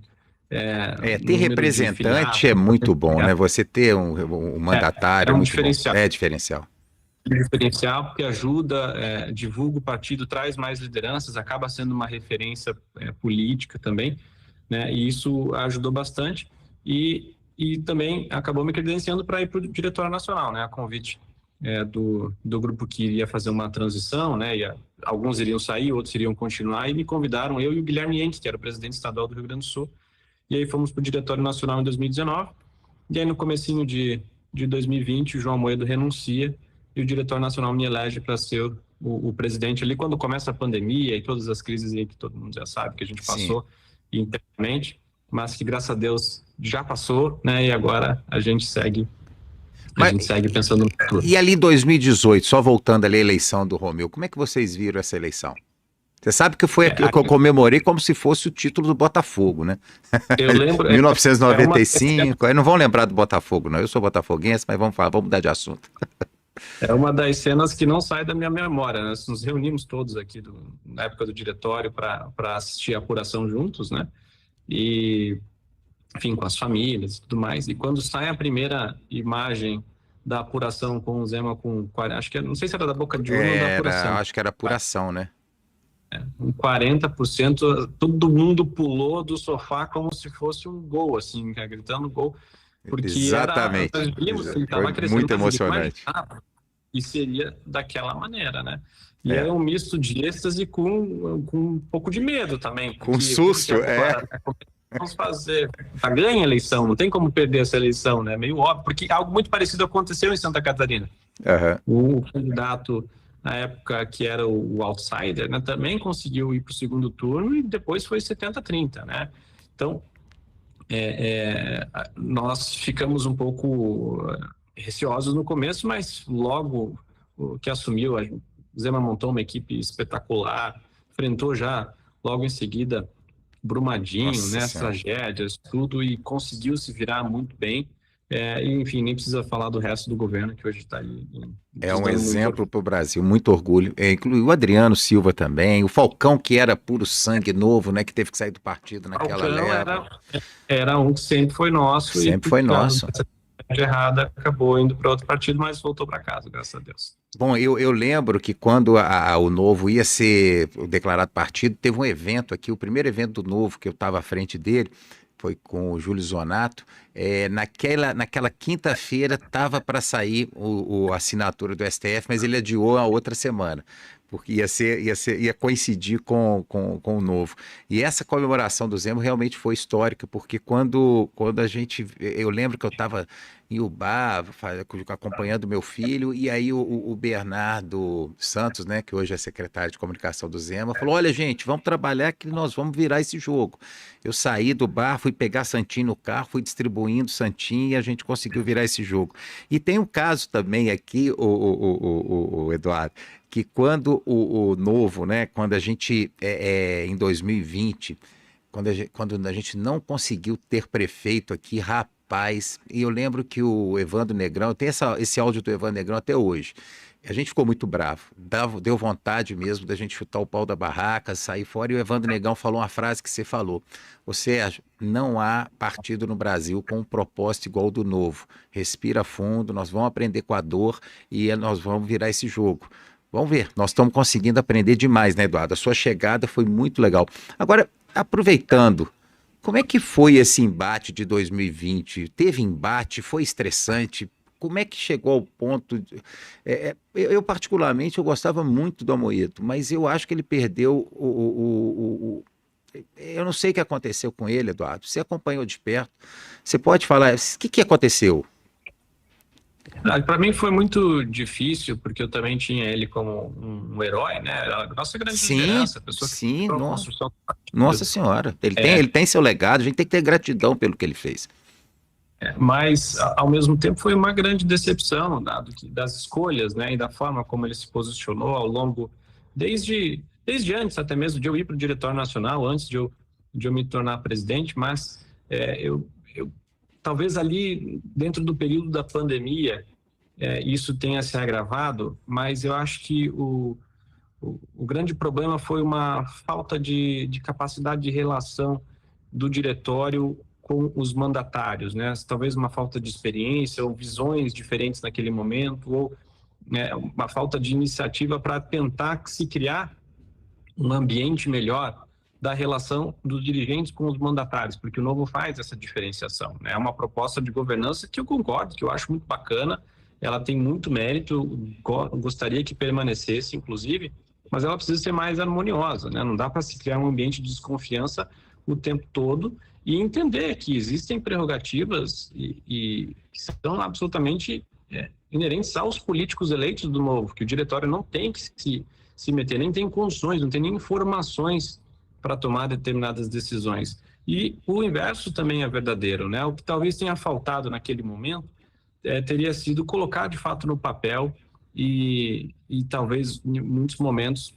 ter representante é muito bom, né? Você ter um mandatário é um muito diferencial. bom. É diferencial. Diferencial porque ajuda, divulga o partido, traz mais lideranças, acaba sendo uma referência política também, né? E isso ajudou bastante e também acabou me credenciando para ir para o Diretório Nacional, né? A convite do grupo que iria fazer uma transição, né? Alguns iriam sair, outros iriam continuar, e me convidaram, eu e o Guilherme Entes, que era o presidente estadual do Rio Grande do Sul, e aí fomos para o Diretório Nacional em 2019, e aí no comecinho de 2020 o João Amoedo renuncia e o Diretório Nacional me elege para ser o presidente ali quando começa a pandemia e todas as crises aí que todo mundo já sabe que a gente passou internamente, mas que graças a Deus já passou, né? E agora a gente segue pensando no futuro. E ali em 2018, só voltando ali à eleição do Romeu, como é que vocês viram essa eleição? Você sabe que foi aquilo que eu comemorei como se fosse o título do Botafogo, né? Eu lembro. 1995, aí não vão lembrar do Botafogo, não. Eu sou botafoguense, mas vamos mudar de assunto. É uma das cenas que não sai da minha memória. Nós nos reunimos todos aqui na época do diretório para assistir a apuração juntos, né? E, enfim, com as famílias e tudo mais. E quando sai a primeira imagem da apuração com o Zema com 40, acho que não sei se era da boca de urna ou da apuração. Acho que era apuração, né? Com 40%, todo mundo pulou do sofá como se fosse um gol, assim, gritando gol. Porque exatamente. Nós vimos que ele estava crescendo. Muito emocionante. E seria daquela maneira, né? E é um misto de êxtase com um pouco de medo também. Com susto, Vamos fazer. Ganha a eleição, não tem como perder essa eleição, né? Meio óbvio, porque algo muito parecido aconteceu em Santa Catarina. O candidato, na época, que era o outsider, né, também conseguiu ir para o segundo turno e depois foi 70-30, né? Então, nós ficamos um pouco receosos no começo, mas logo que assumiu, o Zema montou uma equipe espetacular, enfrentou já logo em seguida Brumadinho, né, tragédias, tudo, e conseguiu se virar muito bem. Enfim, nem precisa falar do resto do governo que hoje está aí. É um exemplo para o Brasil, muito orgulho. Incluiu o Adriano Silva também, o Falcão, que era puro sangue novo, né, que teve que sair do partido naquela leva. Era um que sempre foi nosso. Sempre foi nosso. Errada, acabou indo para outro partido, mas voltou para casa, graças a Deus. Bom, eu lembro que quando o Novo ia ser declarado partido, teve um evento aqui, o primeiro evento do Novo, que eu estava à frente dele, foi com o Júlio Zonato. Naquela quinta-feira estava para sair a assinatura do STF, mas ele adiou a outra semana, porque ia coincidir com o Novo. E essa comemoração do Zema realmente foi histórica, porque quando eu lembro que eu estava em Ubá, acompanhando meu filho, e aí o Bernardo Santos, né, que hoje é secretário de comunicação do Zema, falou: olha, gente, vamos trabalhar que nós vamos virar esse jogo. Eu saí do bar, fui pegar Santinho no carro, fui distribuindo Santinho e a gente conseguiu virar esse jogo. E tem um caso também aqui, o Eduardo, que quando o Novo, né, quando a gente, em 2020, quando a gente não conseguiu ter prefeito aqui, rapaz, e eu lembro que o Evandro Negrão, tem esse áudio do Evandro Negrão até hoje, a gente ficou muito bravo, deu vontade mesmo da gente chutar o pau da barraca, sair fora, e o Evandro Negrão falou uma frase que você falou: ô Sérgio, não há partido no Brasil com um propósito igual ao do Novo, respira fundo, nós vamos aprender com a dor e nós vamos virar esse jogo. Vamos ver, nós estamos conseguindo aprender demais, né, Eduardo? A sua chegada foi muito legal. Agora, aproveitando, como é que foi esse embate de 2020? Teve embate? Foi estressante? Como é que chegou ao ponto? Eu particularmente, eu gostava muito do Amoedo, mas eu acho que ele perdeu eu não sei o que aconteceu com ele, Eduardo. Você acompanhou de perto. Você pode falar, o que aconteceu? Para mim foi muito difícil, porque eu também tinha ele como um herói, né? Era a nossa grande Sim, liderança, a pessoa que sim, fez a construção do nossa partido. senhora. Ele tem seu legado, a gente tem que ter gratidão pelo que ele fez. Mas, ao mesmo tempo, foi uma grande decepção das escolhas, né? E da forma como ele se posicionou ao longo, desde antes até mesmo de eu ir para o Diretório Nacional, antes de eu me tornar presidente, mas eu talvez ali, dentro do período da pandemia, isso tenha se agravado, mas eu acho que o grande problema foi uma falta de capacidade de relação do diretório com os mandatários, né? Talvez uma falta de experiência ou visões diferentes naquele momento, ou né, uma falta de iniciativa para tentar se criar um ambiente melhor da relação dos dirigentes com os mandatários, porque o Novo faz essa diferenciação, né? É uma proposta de governança que eu concordo, que eu acho muito bacana, ela tem muito mérito, gostaria que permanecesse, inclusive, mas ela precisa ser mais harmoniosa, né? Não dá para se criar um ambiente de desconfiança o tempo todo e entender que existem prerrogativas e que são absolutamente inerentes aos políticos eleitos do Novo, que o diretório não tem que se meter, nem tem condições, não tem nem informações para tomar determinadas decisões. E o inverso também é verdadeiro, né? O que talvez tenha faltado naquele momento teria sido colocar de fato no papel e talvez em muitos momentos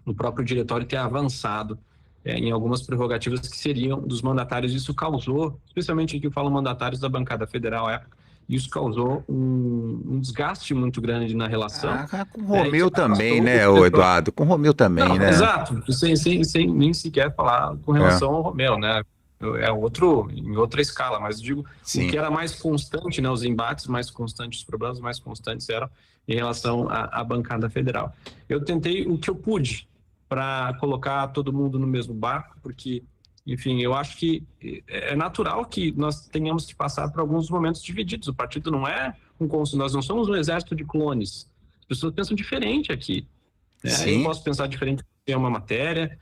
o próprio diretório ter avançado em algumas prerrogativas que seriam dos mandatários. Isso causou, especialmente aqui eu falo mandatários da bancada federal à época, isso causou um desgaste muito grande na relação. Com o Romeu também, né, o Eduardo? Com o Romeu também, não, né? Exato, sem nem sequer falar com relação ao Romeu, né? Em outra escala, mas digo, Sim. o que era mais constante, né? Os embates mais constantes, os problemas mais constantes eram em relação à bancada federal. Eu tentei o que eu pude para colocar todo mundo no mesmo barco, porque, enfim, eu acho que é natural que nós tenhamos que passar por alguns momentos divididos. O partido não é nós não somos um exército de clones. As pessoas pensam diferente aqui. Eu posso pensar diferente em uma matéria,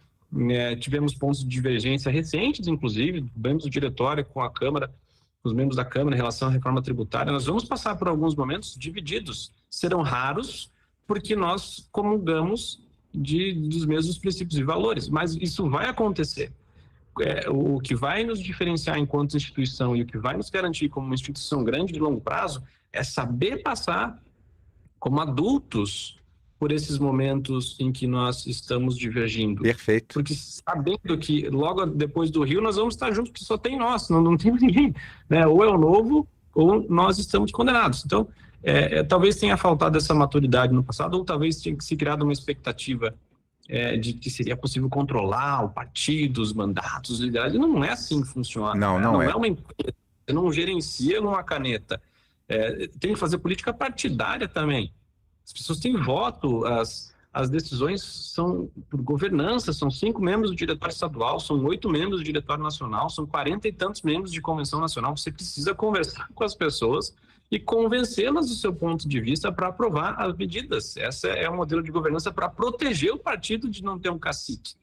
tivemos pontos de divergência recentes, inclusive, membros do diretório com a Câmara, os membros da Câmara em relação à reforma tributária. Nós vamos passar por alguns momentos divididos, serão raros, porque nós comungamos dos mesmos princípios e valores, mas isso vai acontecer. O que vai nos diferenciar enquanto instituição e o que vai nos garantir como uma instituição grande de longo prazo é saber passar como adultos por esses momentos em que nós estamos divergindo. Perfeito. Porque sabendo que logo depois do Rio nós vamos estar juntos, porque só tem nós, não tem ninguém. Né? Ou é o Novo, ou nós estamos condenados. Então, talvez tenha faltado essa maturidade no passado, ou talvez tenha se criado uma expectativa de que seria possível controlar o partido, os mandatos, os liderazgos. Não é assim que funciona. Não é uma empresa, você não gerencia numa caneta. Tem que fazer política partidária também. As pessoas têm voto, as decisões são por governança, são 5 membros do diretório estadual, são 8 membros do diretório nacional, são 40 e tantos membros de convenção nacional. Você precisa conversar com as pessoas e convencê-las do seu ponto de vista para aprovar as medidas. Esse é um modelo de governança para proteger o partido de não ter um cacique.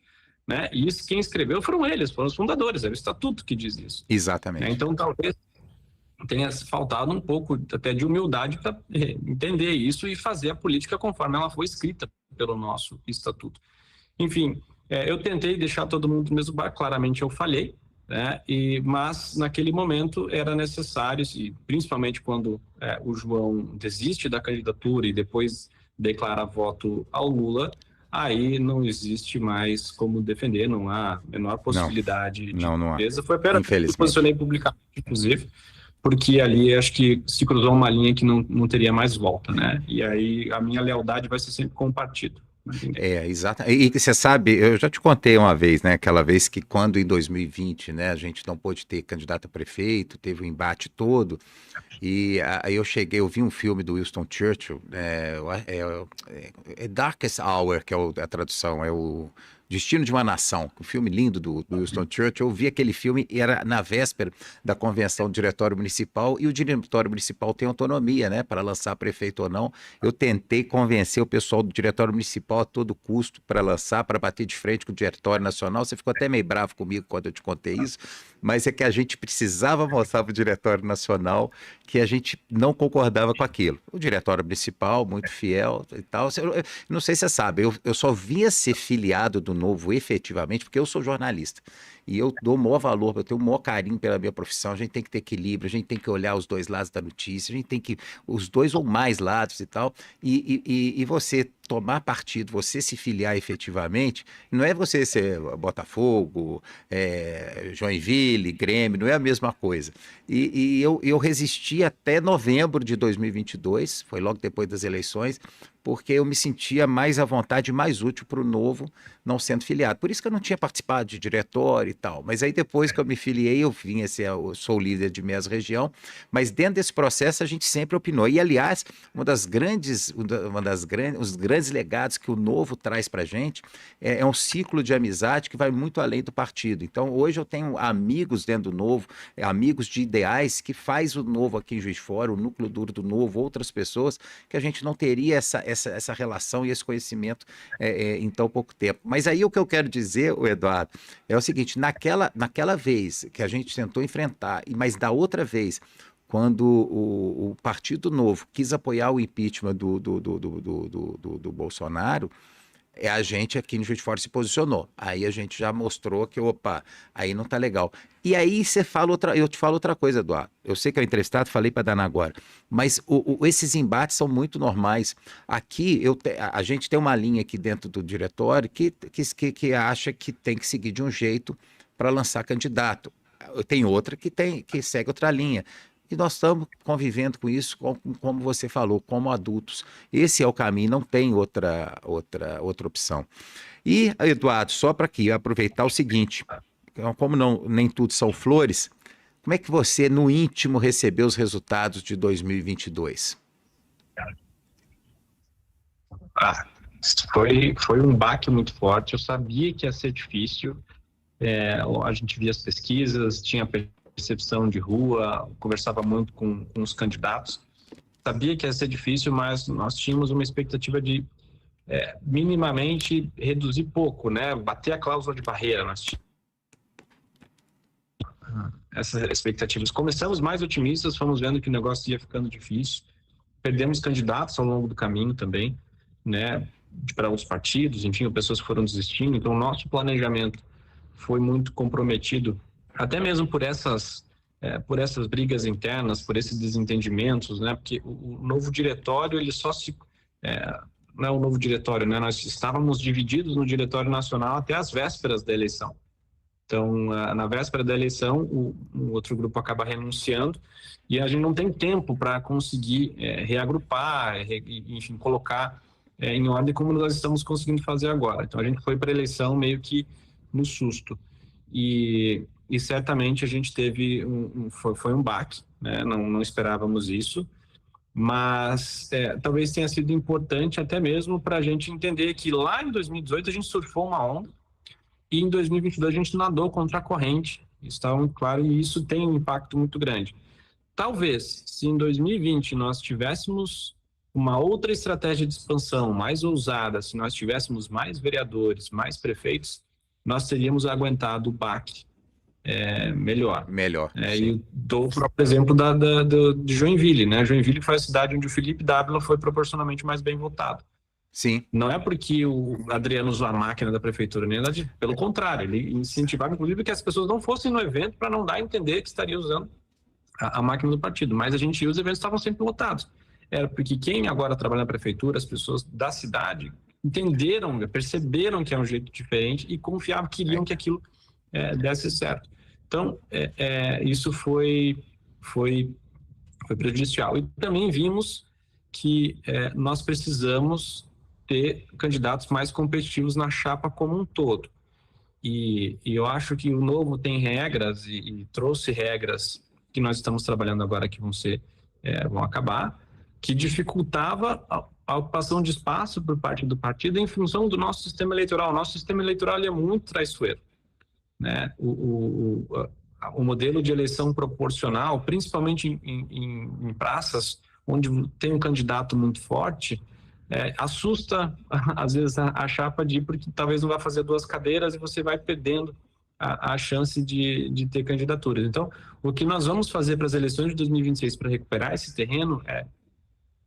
Né? E isso quem escreveu foram eles, foram os fundadores, é o estatuto que diz isso. Exatamente. Então, talvez tenha faltado um pouco até de humildade para entender isso e fazer a política conforme ela foi escrita pelo nosso estatuto. Enfim, eu tentei deixar todo mundo no mesmo barco, claramente eu falhei, né? Mas naquele momento era necessário, e principalmente quando o João desiste da candidatura e depois declara voto ao Lula, aí não existe mais como defender, não há a menor possibilidade de defesa. Foi apenas que eu posicionei publicamente, inclusive, porque ali acho que se cruzou uma linha que não teria mais volta, né? E aí a minha lealdade vai ser sempre com o partido. Exato. E você sabe, eu já te contei uma vez, né? Aquela vez que quando em 2020, né, a gente não pôde ter candidato a prefeito, teve o embate todo, e aí eu vi um filme do Winston Churchill, Darkest Hour, que é a tradução, Destino de uma Nação, um filme lindo do Winston Churchill. Eu vi aquele filme, era na véspera da convenção do Diretório Municipal, e o Diretório Municipal tem autonomia, né, para lançar prefeito ou não. Eu tentei convencer o pessoal do Diretório Municipal a todo custo para lançar, para bater de frente com o Diretório Nacional. Você ficou até meio bravo comigo quando eu te contei isso, mas é que a gente precisava mostrar para o Diretório Nacional que a gente não concordava com aquilo. O Diretório Municipal, muito fiel e tal. Eu não sei se você sabe, eu só via ser filiado do Novo efetivamente porque eu sou jornalista. E eu dou o maior valor, eu tenho o maior carinho pela minha profissão. A gente tem que ter equilíbrio, a gente tem que olhar os dois lados da notícia, a gente tem que, os dois ou mais lados e tal. E você tomar partido, você se filiar efetivamente, não é você ser Botafogo, Joinville, Grêmio, não é a mesma coisa. Eu resisti até novembro de 2022, foi logo depois das eleições, porque eu me sentia mais à vontade e mais útil para o Novo, não sendo filiado. Por isso que eu não tinha participado de diretório e tal. Mas aí depois que eu me filiei, eu eu sou líder de minha região, mas dentro desse processo a gente sempre opinou. E, aliás, os grandes legados que o Novo traz para a gente é um ciclo de amizade que vai muito além do partido. Então, hoje eu tenho amigos dentro do Novo, amigos de ideais que faz o Novo aqui em Juiz de Fora, o núcleo duro do Novo, outras pessoas que a gente não teria essa relação e esse conhecimento em tão pouco tempo. Mas aí o que eu quero dizer, Eduardo, é o seguinte, naquela vez que a gente tentou enfrentar, mas da outra vez, quando o Partido Novo quis apoiar o impeachment do Bolsonaro, a gente aqui no Juiz de Fora se posicionou. Aí a gente já mostrou que, opa, aí não tá legal. E aí eu te falo outra coisa, Eduardo. Eu sei que é o entrevistado, falei para Dana agora, mas esses embates são muito normais. Aqui, a gente tem uma linha aqui dentro do diretório que acha que tem que seguir de um jeito para lançar candidato. Tem outra que segue outra linha. E nós estamos convivendo com isso, como você falou, como adultos. Esse é o caminho, não tem outra opção. E, Eduardo, só para aqui aproveitar o seguinte, como nem tudo são flores, como é que você, no íntimo, recebeu os resultados de 2022? Foi um baque muito forte. Eu sabia que ia ser difícil. A gente via as pesquisas, tinha percepção de rua, conversava muito com os candidatos. Sabia que ia ser difícil, mas nós tínhamos uma expectativa de minimamente reduzir pouco, né? Bater a cláusula de barreira. Nós tínhamos essas expectativas. Começamos mais otimistas, fomos vendo que o negócio ia ficando difícil. Perdemos candidatos ao longo do caminho também, né? Para outros partidos, enfim, pessoas que foram desistindo. Então, o nosso planejamento foi muito comprometido, até mesmo por essas brigas internas, por esses desentendimentos, né? Porque o novo diretório, ele só se... não é o novo diretório, né? Nós estávamos divididos no diretório nacional até as vésperas da eleição. Então, na véspera da eleição, o outro grupo acaba renunciando e a gente não tem tempo para conseguir reagrupar, enfim, colocar em ordem como nós estamos conseguindo fazer agora. Então, a gente foi para a eleição meio que no susto. E certamente a gente teve foi um baque, né? Não esperávamos isso, mas talvez tenha sido importante até mesmo para a gente entender que lá em 2018 a gente surfou uma onda e em 2022 a gente nadou contra a corrente, isso está muito claro, e isso tem um impacto muito grande. Talvez, se em 2020 nós tivéssemos uma outra estratégia de expansão mais ousada, se nós tivéssemos mais vereadores, mais prefeitos, nós teríamos aguentado o baque melhor. E dou o próprio exemplo de Joinville, né? Joinville foi a cidade onde o Felipe Dávila foi proporcionalmente mais bem votado. Sim. Não é porque o Adriano usou a máquina da prefeitura, nem nada pelo contrário, ele incentivava, inclusive, que as pessoas não fossem no evento para não dar a entender que estaria usando a máquina do partido. Mas a gente ia, os eventos estavam sempre lotados. Era porque quem agora trabalha na prefeitura, as pessoas da cidade, entenderam, perceberam que é um jeito diferente e confiavam, queriam que aquilo desse certo. Então, isso foi prejudicial. E também vimos que nós precisamos ter candidatos mais competitivos na chapa como um todo. E eu acho que o Novo tem regras e trouxe regras que nós estamos trabalhando agora que vão acabar, que dificultava a ocupação de espaço por parte do partido em função do nosso sistema eleitoral. O nosso sistema eleitoral é muito traiçoeiro, né? O modelo de eleição proporcional, principalmente em praças onde tem um candidato muito forte, assusta, às vezes, a chapa de ir, porque talvez não vá fazer 2 cadeiras e você vai perdendo a chance de ter candidaturas. Então, o que nós vamos fazer para as eleições de 2026 para recuperar esse terreno é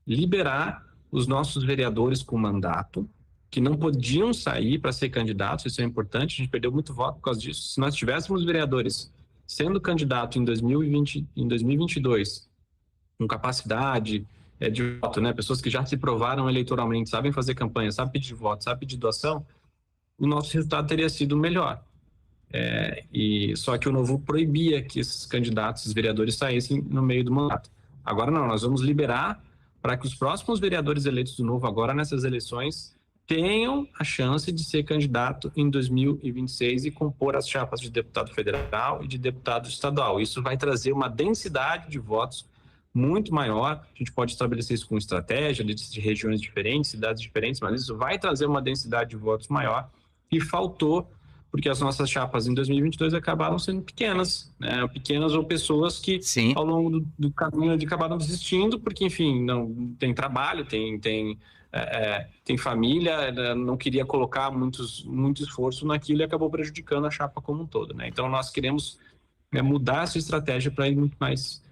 liberar os nossos vereadores com mandato, que não podiam sair para ser candidatos, isso é importante, a gente perdeu muito voto por causa disso. Se nós tivéssemos vereadores sendo candidato em 2022, com capacidade de voto, né, pessoas que já se provaram eleitoralmente, sabem fazer campanha, sabem pedir voto, sabem pedir doação, o nosso resultado teria sido melhor. Só que o Novo proibia que esses candidatos, esses vereadores, saíssem no meio do mandato. Agora não, nós vamos liberar para que os próximos vereadores eleitos do Novo agora nessas eleições tenham a chance de ser candidato em 2026 e compor as chapas de deputado federal e de deputado estadual. Isso vai trazer uma densidade de votos muito maior. A gente pode estabelecer isso com estratégia de regiões diferentes, cidades diferentes, mas isso vai trazer uma densidade de votos maior, e faltou porque as nossas chapas em 2022 acabaram sendo pequenas, né? Pequenas ou pessoas que Sim. ao longo do caminho acabaram desistindo, porque, enfim, não tem trabalho, tem família, não queria colocar muito esforço naquilo e acabou prejudicando a chapa como um todo, né? Então, nós queremos mudar essa estratégia para ir muito mais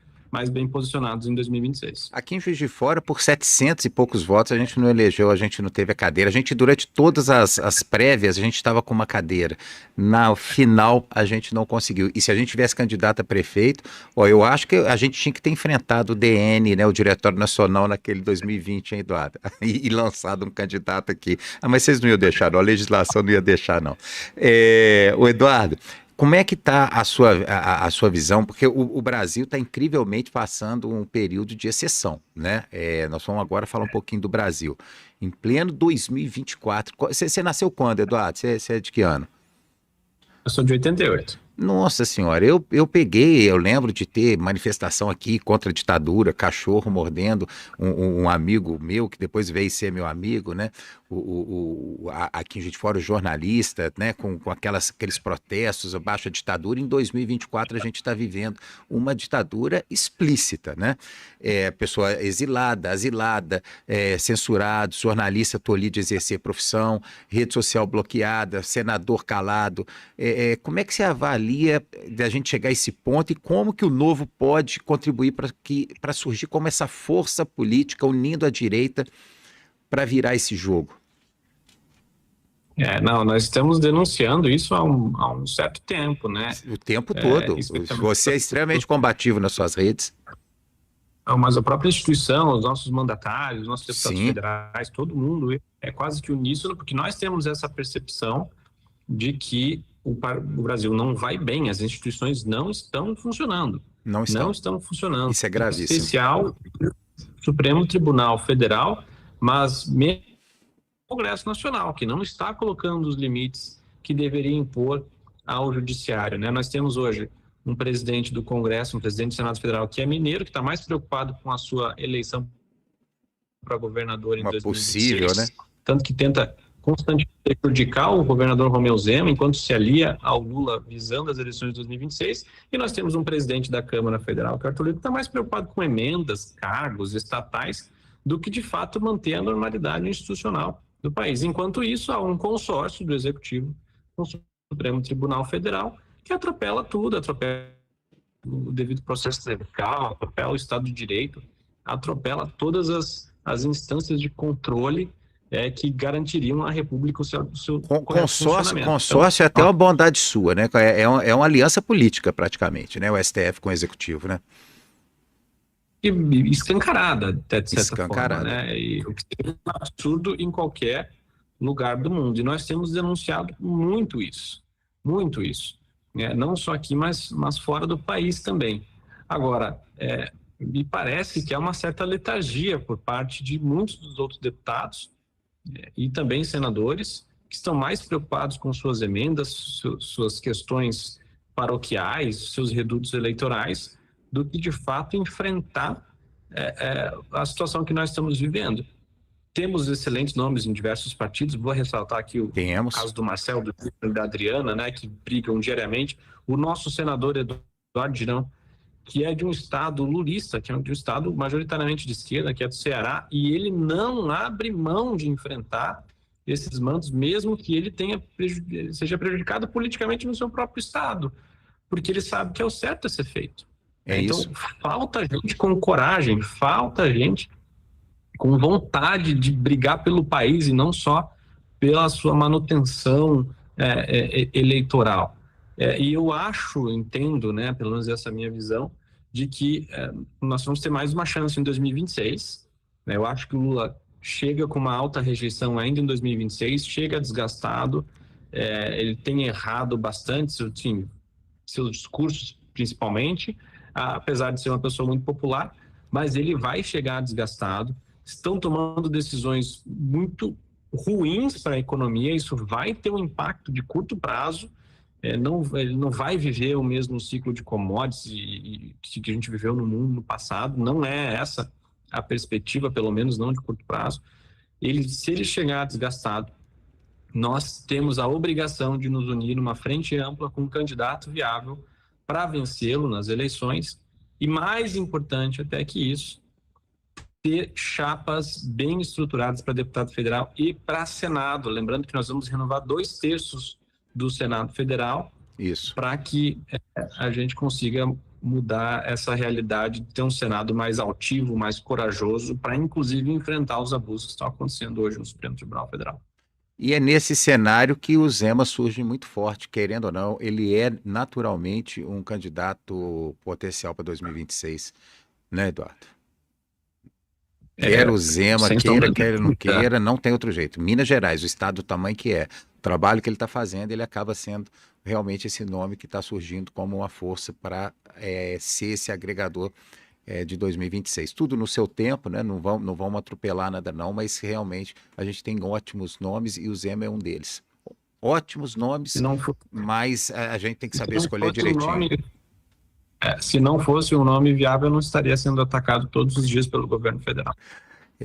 bem posicionados em 2026. Aqui em Juiz de Fora, por 700 e poucos votos, a gente não elegeu, a gente não teve a cadeira. A gente, durante todas as prévias, a gente estava com uma cadeira. Na final, a gente não conseguiu. E se a gente tivesse candidato a prefeito, eu acho que a gente tinha que ter enfrentado o DN, né, o Diretório Nacional, naquele 2020, hein, Eduardo? E lançado um candidato aqui. Mas vocês não iam deixar, não. A legislação não ia deixar, não. O Eduardo, como é que está a sua visão? Porque o Brasil está incrivelmente passando um período de exceção, né? Nós vamos agora falar um pouquinho do Brasil. Em pleno 2024. Você nasceu quando, Eduardo? Você é de que ano? Eu sou de 88. Nossa senhora, eu lembro de ter manifestação aqui contra a ditadura, cachorro mordendo um amigo meu, que depois veio ser meu amigo, né? Aqui em Juiz de Fora, o jornalista, né? Com aqueles protestos abaixo da ditadura. Em 2024 a gente está vivendo uma ditadura explícita, né? Pessoa exilada, asilada, censurado, jornalista tolhido de exercer profissão, rede social bloqueada, senador calado. Como é que você avalia da gente chegar a esse ponto e como que o Novo pode contribuir para surgir como essa força política unindo a direita para virar esse jogo? Nós estamos denunciando isso há um certo tempo, né? O tempo todo. Você é extremamente combativo nas suas redes. Mas a própria instituição, os nossos mandatários, os nossos deputados Sim. federais, todo mundo é quase que uníssono, porque nós temos essa percepção de que o Brasil não vai bem, as instituições não estão funcionando. Não estão funcionando. Isso é gravíssimo. Em especial Supremo Tribunal Federal, mas mesmo o Congresso Nacional, que não está colocando os limites que deveria impor ao Judiciário, né? Nós temos hoje um presidente do Congresso, um presidente do Senado Federal, que é mineiro, que está mais preocupado com a sua eleição para governador em 2026. Possível, né? Tanto que tenta constantemente prejudicar o governador Romeu Zema, enquanto se alia ao Lula visando as eleições de 2026, e nós temos um presidente da Câmara Federal, que está mais preocupado com emendas, cargos estatais, do que de fato manter a normalidade institucional do país. Enquanto isso, há um consórcio do Executivo com o Supremo Tribunal Federal que atropela tudo, atropela o devido processo legal, atropela o Estado de Direito, atropela todas as instâncias de controle que garantiriam à República o seu consórcio é até uma bondade sua, né? É uma aliança política praticamente, né? O STF com o Executivo, né? Escancarada, até de certa forma, né? E o que é um absurdo em qualquer lugar do mundo. E nós temos denunciado muito isso, né? Não só aqui, mas fora do país também. Agora, me parece que há uma certa letargia por parte de muitos dos outros deputados e também senadores, que estão mais preocupados com suas emendas, suas questões paroquiais, seus redutos eleitorais, do que de fato enfrentar a situação que nós estamos vivendo. Temos excelentes nomes em diversos partidos. Vou ressaltar aqui o Temos. caso do Marcelo, do da Adriana, né, que brigam diariamente. O nosso senador Eduardo Girão, que é de um estado lulista, que é de um estado majoritariamente de esquerda, que é do Ceará, e ele não abre mão de enfrentar esses mandos, mesmo que ele seja prejudicado politicamente no seu próprio estado, porque ele sabe que é o certo a ser feito. Então, isso. falta gente com coragem, falta gente com vontade de brigar pelo país e não só pela sua manutenção eleitoral. E eu entendo, né, pelo menos essa minha visão, de que nós vamos ter mais uma chance em 2026. Né? Eu acho que o Lula chega com uma alta rejeição ainda em 2026, chega desgastado, ele tem errado bastante, seus discursos principalmente, apesar de ser uma pessoa muito popular, mas ele vai chegar desgastado. Estão tomando decisões muito ruins para a economia, isso vai ter um impacto de curto prazo, ele não vai viver o mesmo ciclo de commodities que a gente viveu no mundo no passado, não é essa a perspectiva, pelo menos não de curto prazo. Se ele chegar desgastado, nós temos a obrigação de nos unir numa frente ampla com um candidato viável para vencê-lo nas eleições, e mais importante até que isso, ter chapas bem estruturadas para deputado federal e para Senado. Lembrando que nós vamos renovar 2/3 do Senado Federal, para que a gente consiga mudar essa realidade de ter um Senado mais altivo, mais corajoso, para inclusive enfrentar os abusos que estão acontecendo hoje no Supremo Tribunal Federal. E é nesse cenário que o Zema surge muito forte, querendo ou não, ele é naturalmente um candidato potencial para 2026, né, Eduardo? Quer o Zema, quer não queira, não tem outro jeito. Minas Gerais, o estado do tamanho que é, o trabalho que ele está fazendo, ele acaba sendo realmente esse nome que está surgindo como uma força para ser esse agregador de 2026. Tudo no seu tempo, né? Não vamos atropelar nada não, mas realmente a gente tem ótimos nomes e o Zema é um deles. Ótimos nomes, mas a gente tem que saber escolher direitinho. Se não fosse um nome viável, não estaria sendo atacado todos os dias pelo governo federal.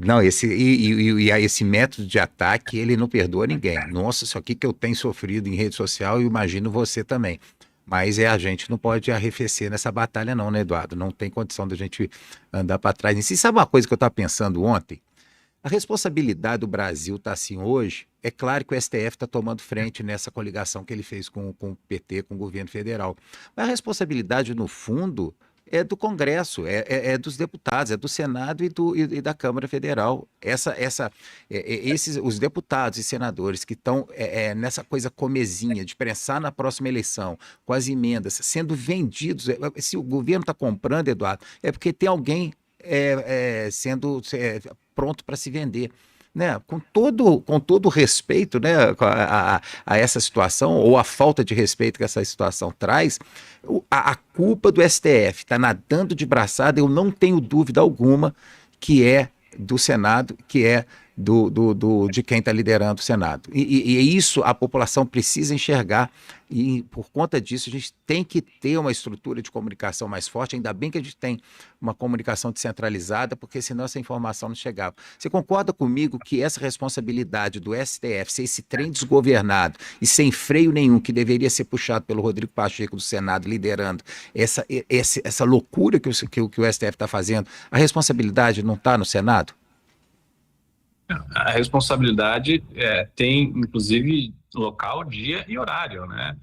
Não, esse método de ataque, ele não perdoa ninguém. Nossa, isso aqui que eu tenho sofrido em rede social, eu imagino você também. Mas a gente não pode arrefecer nessa batalha não, né, Eduardo? Não tem condição da gente andar para trás. E sabe uma coisa que eu estava pensando ontem? A responsabilidade do Brasil está assim hoje. É claro que o STF está tomando frente nessa coligação que ele fez com o PT, com o governo federal. Mas a responsabilidade, no fundo, é do Congresso, é dos deputados, é do Senado e da Câmara Federal. Os deputados e senadores que estão nessa coisa comezinha de prensar na próxima eleição, com as emendas, sendo vendidos. Se o governo está comprando, Eduardo, é porque tem alguém sendo pronto para se vender. Né? Com todo respeito, né, a essa situação, ou a falta de respeito que essa situação traz, a culpa do STF está nadando de braçada, eu não tenho dúvida alguma que é do Senado, que é de quem está liderando o Senado. E isso a população precisa enxergar, e por conta disso a gente tem que ter uma estrutura de comunicação mais forte. Ainda bem que a gente tem uma comunicação descentralizada, porque senão essa informação não chegava. Você concorda comigo que essa responsabilidade do STF ser esse trem desgovernado e sem freio nenhum, que deveria ser puxado pelo Rodrigo Pacheco do Senado, liderando essa loucura que o STF está fazendo, a responsabilidade não está no Senado? A responsabilidade tem, inclusive, local, dia e horário, né?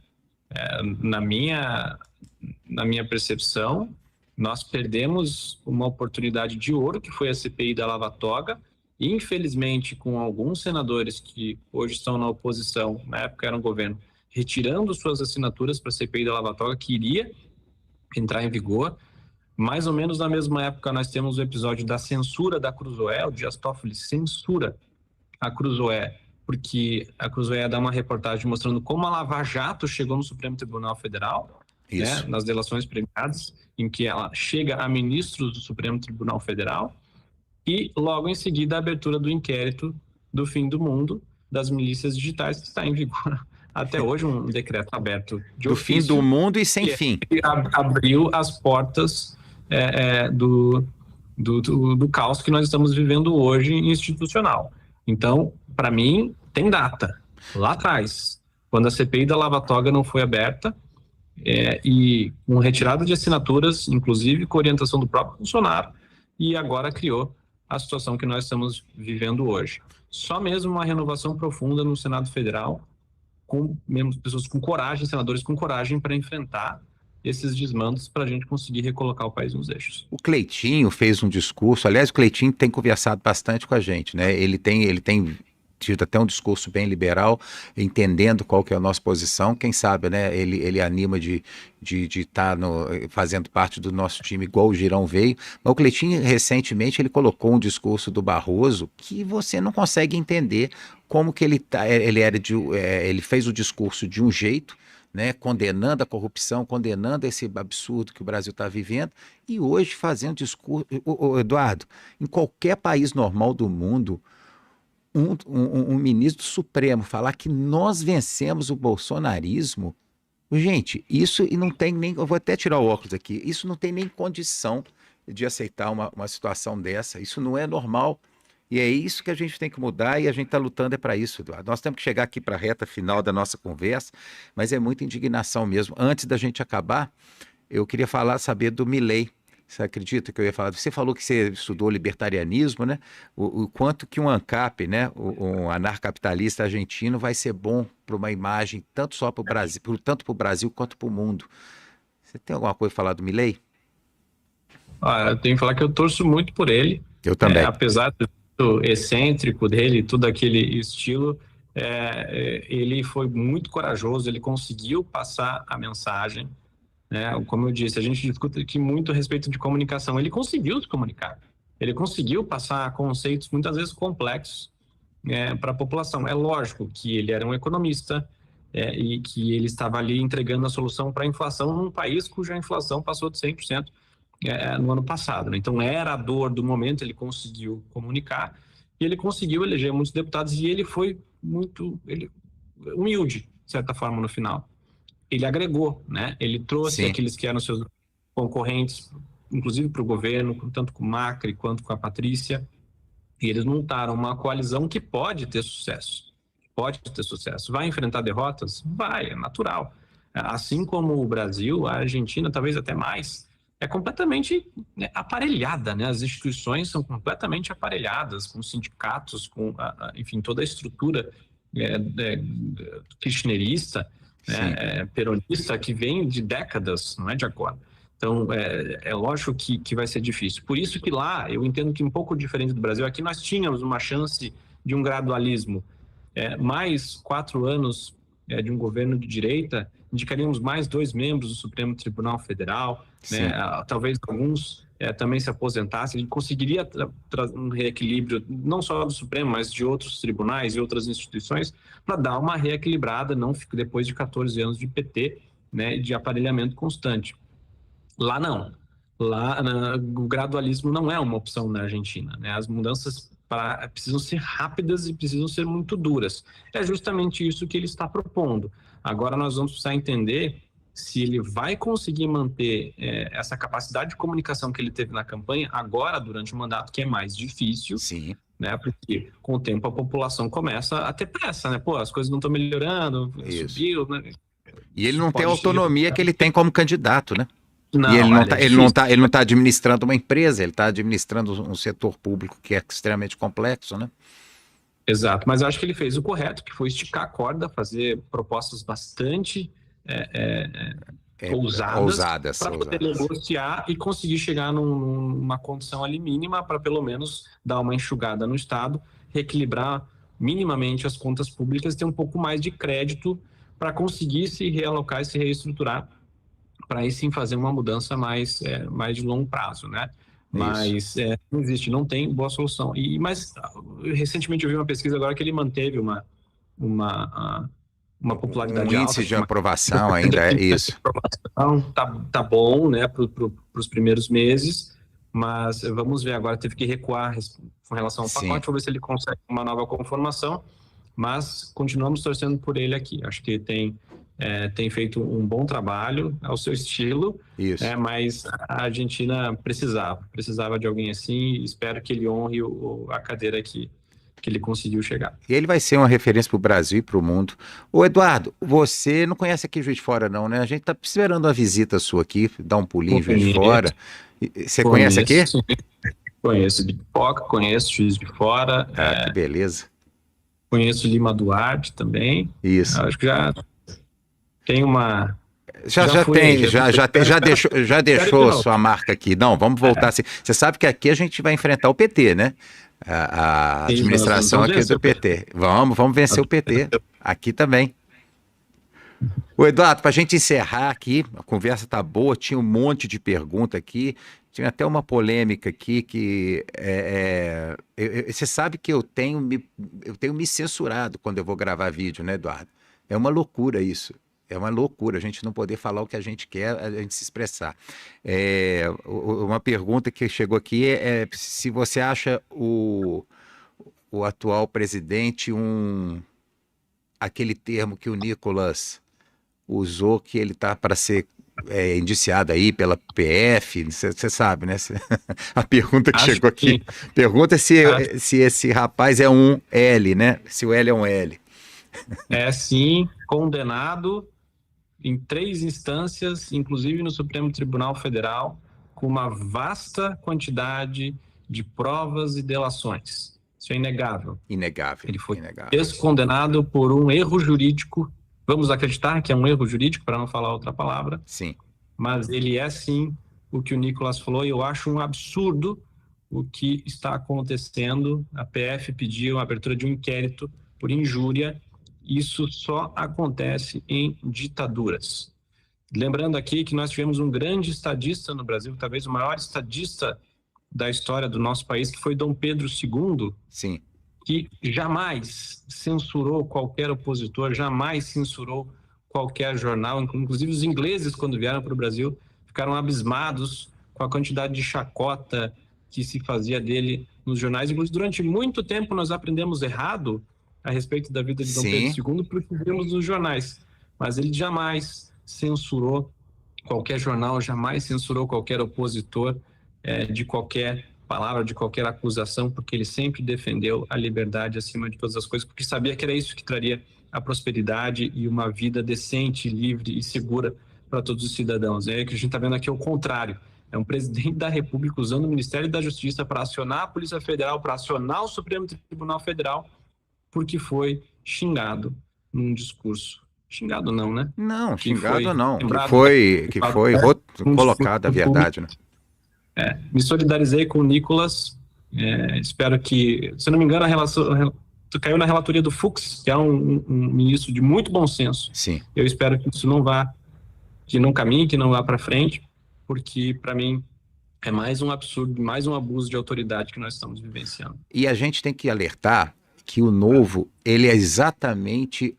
Na minha percepção, nós perdemos uma oportunidade de ouro, que foi a CPI da Lava Toga, e, infelizmente, com alguns senadores que hoje estão na oposição, na época era um governo, retirando suas assinaturas para a CPI da Lava Toga, que iria entrar em vigor. Mais ou menos na mesma época, nós temos o episódio da censura da Cruzoé. O Dias Toffoli censura a Cruzoé, porque a Cruzoé dá uma reportagem mostrando como a Lava Jato chegou no Supremo Tribunal Federal, né, nas delações premiadas, em que ela chega a ministros do Supremo Tribunal Federal, e logo em seguida a abertura do inquérito do fim do mundo, das milícias digitais, que está em vigor até hoje, um decreto aberto de ofício. Do fim do mundo e sem fim. Abriu as portas do caos que nós estamos vivendo hoje institucional. Então, para mim, tem data. Lá atrás, quando a CPI da Lava Toga não foi aberta, e com retirada de assinaturas, inclusive com orientação do próprio Bolsonaro, e agora criou a situação que nós estamos vivendo hoje. Só mesmo uma renovação profunda no Senado Federal, com pessoas com coragem, senadores com coragem para enfrentar esses desmandos para a gente conseguir recolocar o país nos eixos. O Cleitinho fez um discurso, aliás, o Cleitinho tem conversado bastante com a gente, né? Ele tem tido até um discurso bem liberal, entendendo qual que é a nossa posição, quem sabe, né? Ele anima de estar fazendo parte do nosso time, igual o Girão veio. Mas o Cleitinho, recentemente, ele colocou um discurso do Barroso que você não consegue entender como que ele fez o discurso de um jeito, né, condenando a corrupção, condenando esse absurdo que o Brasil está vivendo, e hoje fazendo discurso. Eduardo, em qualquer país normal do mundo, um ministro do Supremo falar que nós vencemos o bolsonarismo, gente, isso e não tem nem. Eu vou até tirar o óculos aqui, isso não tem nem condição de aceitar uma situação dessa, isso não é normal. E é isso que a gente tem que mudar e a gente está lutando para isso, Eduardo. Nós temos que chegar aqui para a reta final da nossa conversa, mas é muita indignação mesmo. Antes da gente acabar, eu queria saber do Milei. Você acredita que eu ia falar? Você falou que você estudou libertarianismo, né? O quanto que um ANCAP, né? Um anarcapitalista argentino vai ser bom para uma imagem, tanto para o Brasil quanto para o mundo. Você tem alguma coisa a falar do Milei? Eu tenho que falar que eu torço muito por ele. Eu também. Apesar do excêntrico dele, tudo aquele estilo, ele foi muito corajoso, ele conseguiu passar a mensagem, né? Como eu disse, a gente discute aqui muito a respeito de comunicação, ele conseguiu se comunicar, ele conseguiu passar conceitos muitas vezes complexos para a população. É lógico que ele era um economista e que ele estava ali entregando a solução para a inflação num país cuja inflação passou de 100%. No ano passado, né? Então era a dor do momento, ele conseguiu comunicar e ele conseguiu eleger muitos deputados e ele foi muito humilde, de certa forma, no final. Ele agregou, né? Ele trouxe Sim. Aqueles que eram seus concorrentes, inclusive para o governo, tanto com o Macri quanto com a Patrícia, e eles montaram uma coalizão que pode ter sucesso. Pode ter sucesso. Vai enfrentar derrotas? Vai, é natural. Assim como o Brasil, a Argentina, talvez até mais, é completamente aparelhada, né? As instituições são completamente aparelhadas, com sindicatos, com, enfim, toda a estrutura kirchnerista, peronista, que vem de décadas, não é de agora. Então, é lógico que vai ser difícil. Por isso que lá, eu entendo que um pouco diferente do Brasil, aqui nós tínhamos uma chance de um gradualismo. Mais 4 anos de um governo de direita, indicaríamos mais 2 membros do Supremo Tribunal Federal, né? Talvez alguns também se aposentassem. A gente conseguiria trazer um reequilíbrio, não só do Supremo, mas de outros tribunais e outras instituições, para dar uma reequilibrada, não fique depois de 14 anos de PT, né, de aparelhamento constante. Lá não. Lá o gradualismo não é uma opção na Argentina, né? As mudanças precisam ser rápidas e precisam ser muito duras. É justamente isso que ele está propondo. Agora nós vamos precisar entender se ele vai conseguir manter essa capacidade de comunicação que ele teve na campanha agora durante o mandato, que é mais difícil. Sim. Né? Porque com o tempo a população começa a ter pressa, né? Pô, as coisas não estão melhorando, subiu, né? E ele não tem a autonomia que ele tem como candidato, né? Não, e ele não tá administrando uma empresa, ele está administrando um setor público que é extremamente complexo, né? Exato, mas eu acho que ele fez o correto, que foi esticar a corda, fazer propostas bastante ousadas para poder negociar e conseguir chegar numa condição ali mínima para pelo menos dar uma enxugada no Estado, reequilibrar minimamente as contas públicas e ter um pouco mais de crédito para conseguir se realocar e se reestruturar, para aí sim fazer uma mudança mais de longo prazo, né? Mas não existe, não tem boa solução. Mas recentemente eu vi uma pesquisa agora que ele manteve uma popularidade alta. Um índice de aprovação ainda, é isso. Tá bom, né, para os primeiros meses, mas vamos ver agora, teve que recuar com relação ao pacote, vamos ver se ele consegue uma nova conformação, mas continuamos torcendo por ele aqui. Acho que tem tem feito um bom trabalho ao seu estilo, Isso. mas a Argentina precisava de alguém assim, e espero que ele honre a cadeira que ele conseguiu chegar. E ele vai ser uma referência para o Brasil e para o mundo. Ô Eduardo, você não conhece aqui Juiz de Fora não, né? A gente está esperando uma visita sua aqui, dar um pulinho em Juiz de Fora. Você conhece aqui? Conheço de Pipoca, conheço Juiz de Fora. Que beleza. Conheço Lima Duarte também. Isso. Acho que já tem uma... Já deixou sua marca aqui. Não, vamos voltar assim. Você sabe que aqui a gente vai enfrentar o PT, né? A administração aqui do PT. Vamos vencer o PT. Aqui também. Ô Eduardo, para a gente encerrar aqui, a conversa tá boa, tinha um monte de pergunta aqui, tinha até uma polêmica aqui que você sabe que eu tenho me censurado quando eu vou gravar vídeo, né, Eduardo? É uma loucura isso. É uma loucura a gente não poder falar o que a gente quer, a gente se expressar. Uma pergunta que chegou aqui é se você acha o atual presidente aquele termo que o Nicolas usou, que ele está para ser indiciado aí pela PF, você sabe, né? A pergunta que chegou aqui, pergunta se esse rapaz é um L, né? Se o L é um L. É sim, condenado em 3 instâncias, inclusive no Supremo Tribunal Federal, com uma vasta quantidade de provas e delações. Isso é inegável. Inegável. Ele foi descondenado por um erro jurídico. Vamos acreditar que é um erro jurídico, para não falar outra palavra. Sim. Mas ele é sim o que o Nicolas falou, e eu acho um absurdo o que está acontecendo. A PF pediu a abertura de um inquérito por injúria. Isso só acontece em ditaduras. Lembrando aqui que nós tivemos um grande estadista no Brasil, talvez o maior estadista da história do nosso país, que foi Dom Pedro II, sim, que jamais censurou qualquer opositor, jamais censurou qualquer jornal. Inclusive os ingleses, quando vieram para o Brasil, ficaram abismados com a quantidade de chacota que se fazia dele nos jornais. Inclusive, durante muito tempo nós aprendemos errado a respeito da vida de Dom Pedro II, porque vimos nos jornais. Mas ele jamais censurou qualquer jornal, jamais censurou qualquer opositor de qualquer palavra, de qualquer acusação, porque ele sempre defendeu a liberdade acima de todas as coisas, porque sabia que era isso que traria a prosperidade e uma vida decente, livre e segura para todos os cidadãos. É que a gente está vendo aqui o contrário. É um presidente da República usando o Ministério da Justiça para acionar a Polícia Federal, para acionar o Supremo Tribunal Federal, porque foi xingado num discurso. Xingado não, né? Não, xingado não. Que foi colocado a verdade, né? Me solidarizei com o Nicolas. Espero que, se não me engano, caiu na relatoria do Fux, que é um ministro de muito bom senso. Sim. Eu espero que isso que não caminhe, que não vá para frente, porque, para mim, é mais um absurdo, mais um abuso de autoridade que nós estamos vivenciando. E a gente tem que alertar que o novo, ele é exatamente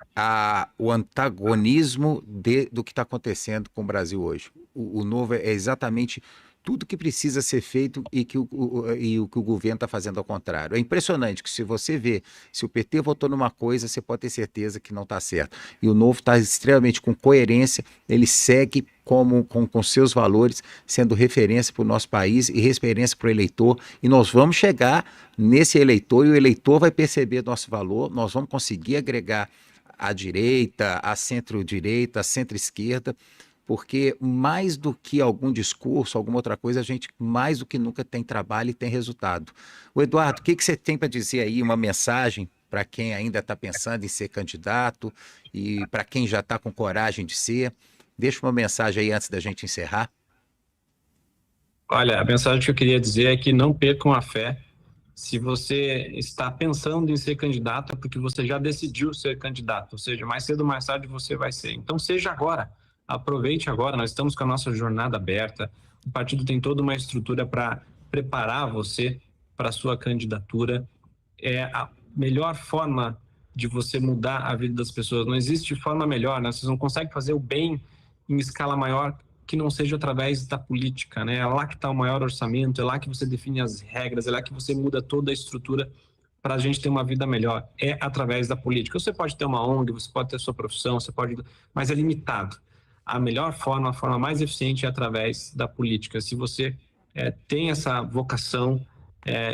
o antagonismo do que está acontecendo com o Brasil hoje. O novo é exatamente tudo que precisa ser feito e o que o governo está fazendo ao contrário. É impressionante que se você vê, se o PT votou numa coisa, você pode ter certeza que não está certo. E o novo está extremamente com coerência, ele segue com seus valores, sendo referência para o nosso país e referência para o eleitor. E nós vamos chegar nesse eleitor e o eleitor vai perceber nosso valor, nós vamos conseguir agregar a direita, a centro-direita, a centro-esquerda, porque mais do que algum discurso, alguma outra coisa, a gente mais do que nunca tem trabalho e tem resultado. O Eduardo, o que você tem para dizer aí, uma mensagem para quem ainda está pensando em ser candidato e para quem já está com coragem de ser? Deixa uma mensagem aí antes da gente encerrar. Olha, a mensagem que eu queria dizer é que não percam a fé. Se você está pensando em ser candidato, é porque você já decidiu ser candidato, ou seja, mais cedo ou mais tarde você vai ser. Então seja agora. Aproveite agora, nós estamos com a nossa jornada aberta, o partido tem toda uma estrutura para preparar você para a sua candidatura. É a melhor forma de você mudar a vida das pessoas, não existe forma melhor, né? Vocês não conseguem fazer o bem em escala maior que não seja através da política, né? É lá que está o maior orçamento, é lá que você define as regras, é lá que você muda toda a estrutura para a gente ter uma vida melhor é através da política. Você pode ter uma ONG, você pode ter sua profissão, mas é limitado. A melhor forma, a forma mais eficiente é através da política. Se você tem essa vocação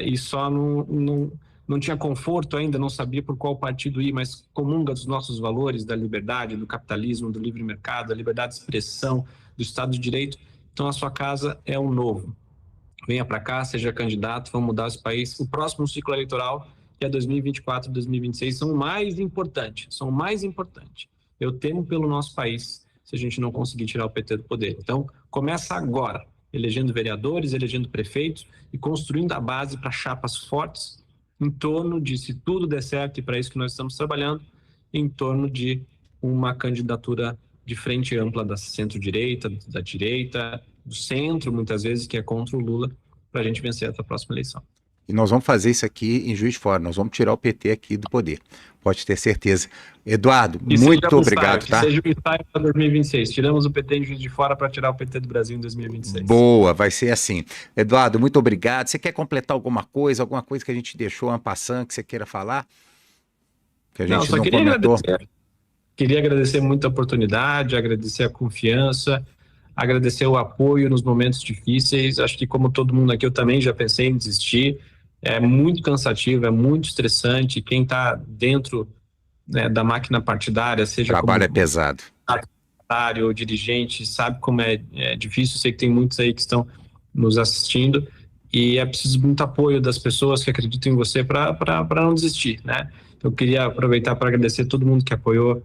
e só não tinha conforto ainda, não sabia por qual partido ir, mas comunga dos nossos valores, da liberdade, do capitalismo, do livre mercado, da liberdade de expressão, do Estado de Direito, então a sua casa é o novo. Venha para cá, seja candidato, vamos mudar esse país. O próximo ciclo eleitoral, que é 2024 e 2026, são mais importantes. Eu temo pelo nosso país se a gente não conseguir tirar o PT do poder. Então, começa agora, elegendo vereadores, elegendo prefeitos e construindo a base para chapas fortes em torno de, se tudo der certo, e para isso que nós estamos trabalhando, em torno de uma candidatura de frente ampla da centro-direita, da direita, do centro, muitas vezes, que é contra o Lula, para a gente vencer essa próxima eleição. E nós vamos fazer isso aqui em Juiz de Fora, nós vamos tirar o PT aqui do poder, pode ter certeza. Eduardo, muito obrigado, tá? Seja o ensaio para 2026, tiramos o PT em Juiz de Fora para tirar o PT do Brasil em 2026. Boa, vai ser assim. Eduardo, muito obrigado. Você quer completar alguma coisa que a gente deixou en passant, que você queira falar? Que a gente não comentou? Queria agradecer muito a oportunidade, agradecer a confiança, agradecer o apoio nos momentos difíceis. Acho que, como todo mundo aqui, eu também já pensei em desistir. É muito cansativo, é muito estressante. Quem está dentro, né, da máquina partidária, seja trabalho é pesado, ou dirigente, sabe como é difícil. Sei que tem muitos aí que estão nos assistindo e é preciso muito apoio das pessoas que acreditam em você para não desistir, né? Então, eu queria aproveitar para agradecer todo mundo que apoiou,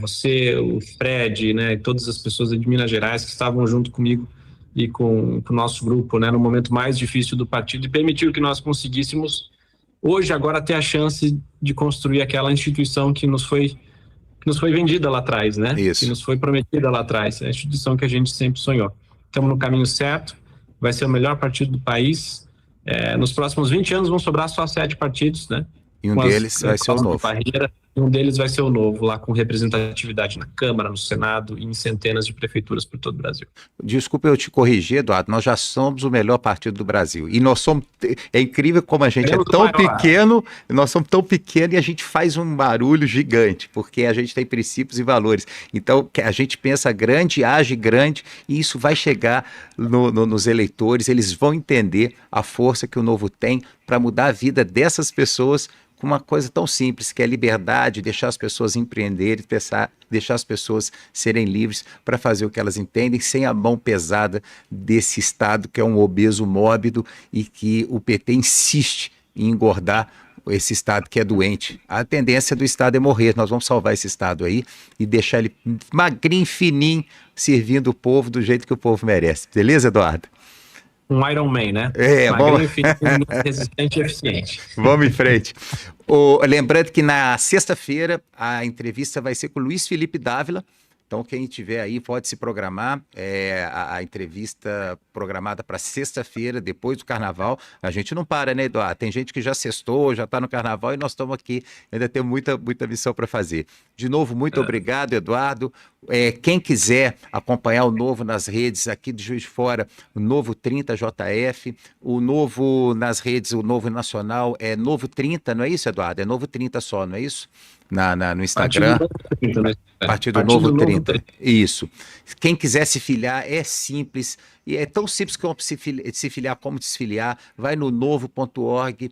você, o Fred, né, e todas as pessoas de Minas Gerais que estavam junto comigo e com o nosso grupo, né, no momento mais difícil do partido, e permitiu que nós conseguíssemos hoje, agora, ter a chance de construir aquela instituição que nos foi vendida lá atrás, né? Isso. Que nos foi prometida lá atrás, a instituição que a gente sempre sonhou. Estamos no caminho certo, vai ser o melhor partido do país. Nos próximos 20 anos vão sobrar só 7 partidos, né? E um deles vai ser o novo. Um deles vai ser o novo, lá com representatividade na Câmara, no Senado e em centenas de prefeituras por todo o Brasil. Desculpa eu te corrigir, Eduardo, nós já somos o melhor partido do Brasil. E nós somos, é incrível como a gente é tão pequeno, nós somos tão pequenos e a gente faz um barulho gigante, porque a gente tem princípios e valores. Então, a gente pensa grande, age grande, e isso vai chegar nos eleitores, eles vão entender a força que o Novo tem para mudar a vida dessas pessoas com uma coisa tão simples, que é a liberdade, deixar as pessoas empreenderem, deixar as pessoas serem livres para fazer o que elas entendem, sem a mão pesada desse Estado que é um obeso mórbido e que o PT insiste em engordar esse Estado que é doente. A tendência do Estado é morrer. Nós vamos salvar esse Estado aí e deixar ele magrinho, fininho, servindo o povo do jeito que o povo merece. Beleza, Eduardo? Um Iron Man, né? Vamos... resistente e eficiente. Vamos em frente. Lembrando que na sexta-feira a entrevista vai ser com o Luiz Felipe Dávila. Então, quem tiver aí pode se programar. A entrevista programada para sexta-feira, depois do Carnaval. A gente não para, né, Eduardo? Tem gente que já sextou, já está no Carnaval e nós estamos aqui. Ainda temos muita missão para fazer. De novo, muito obrigado, Eduardo. Quem quiser acompanhar o Novo nas redes aqui de Juiz de Fora, o Novo 30JF, o Novo nas redes, o Novo Nacional é Novo 30, não é isso, Eduardo? É Novo 30 só, não é isso? No Instagram. Partido Novo 30. Isso. Quem quiser se filiar é simples. E é tão simples como se filiar como desfiliar. Vai no novo.org.br,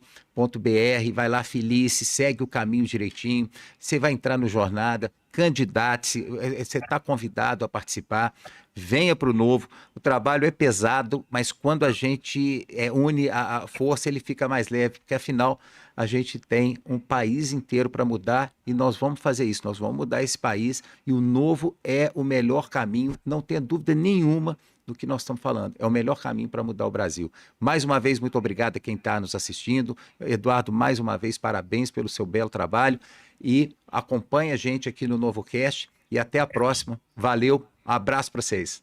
vai lá, filie-se, segue o caminho direitinho. Você vai entrar no Jornada, candidate-se, você está convidado a participar. Venha para o Novo. O trabalho é pesado, mas quando a gente une a força, ele fica mais leve, porque afinal a gente tem um país inteiro para mudar e nós vamos fazer isso, nós vamos mudar esse país e o Novo é o melhor caminho, não tenha dúvida nenhuma do que nós estamos falando, é o melhor caminho para mudar o Brasil. Mais uma vez, muito obrigado a quem está nos assistindo. Eduardo, mais uma vez, parabéns pelo seu belo trabalho e acompanhe a gente aqui no NovoCast e até a próxima. Valeu, abraço para vocês.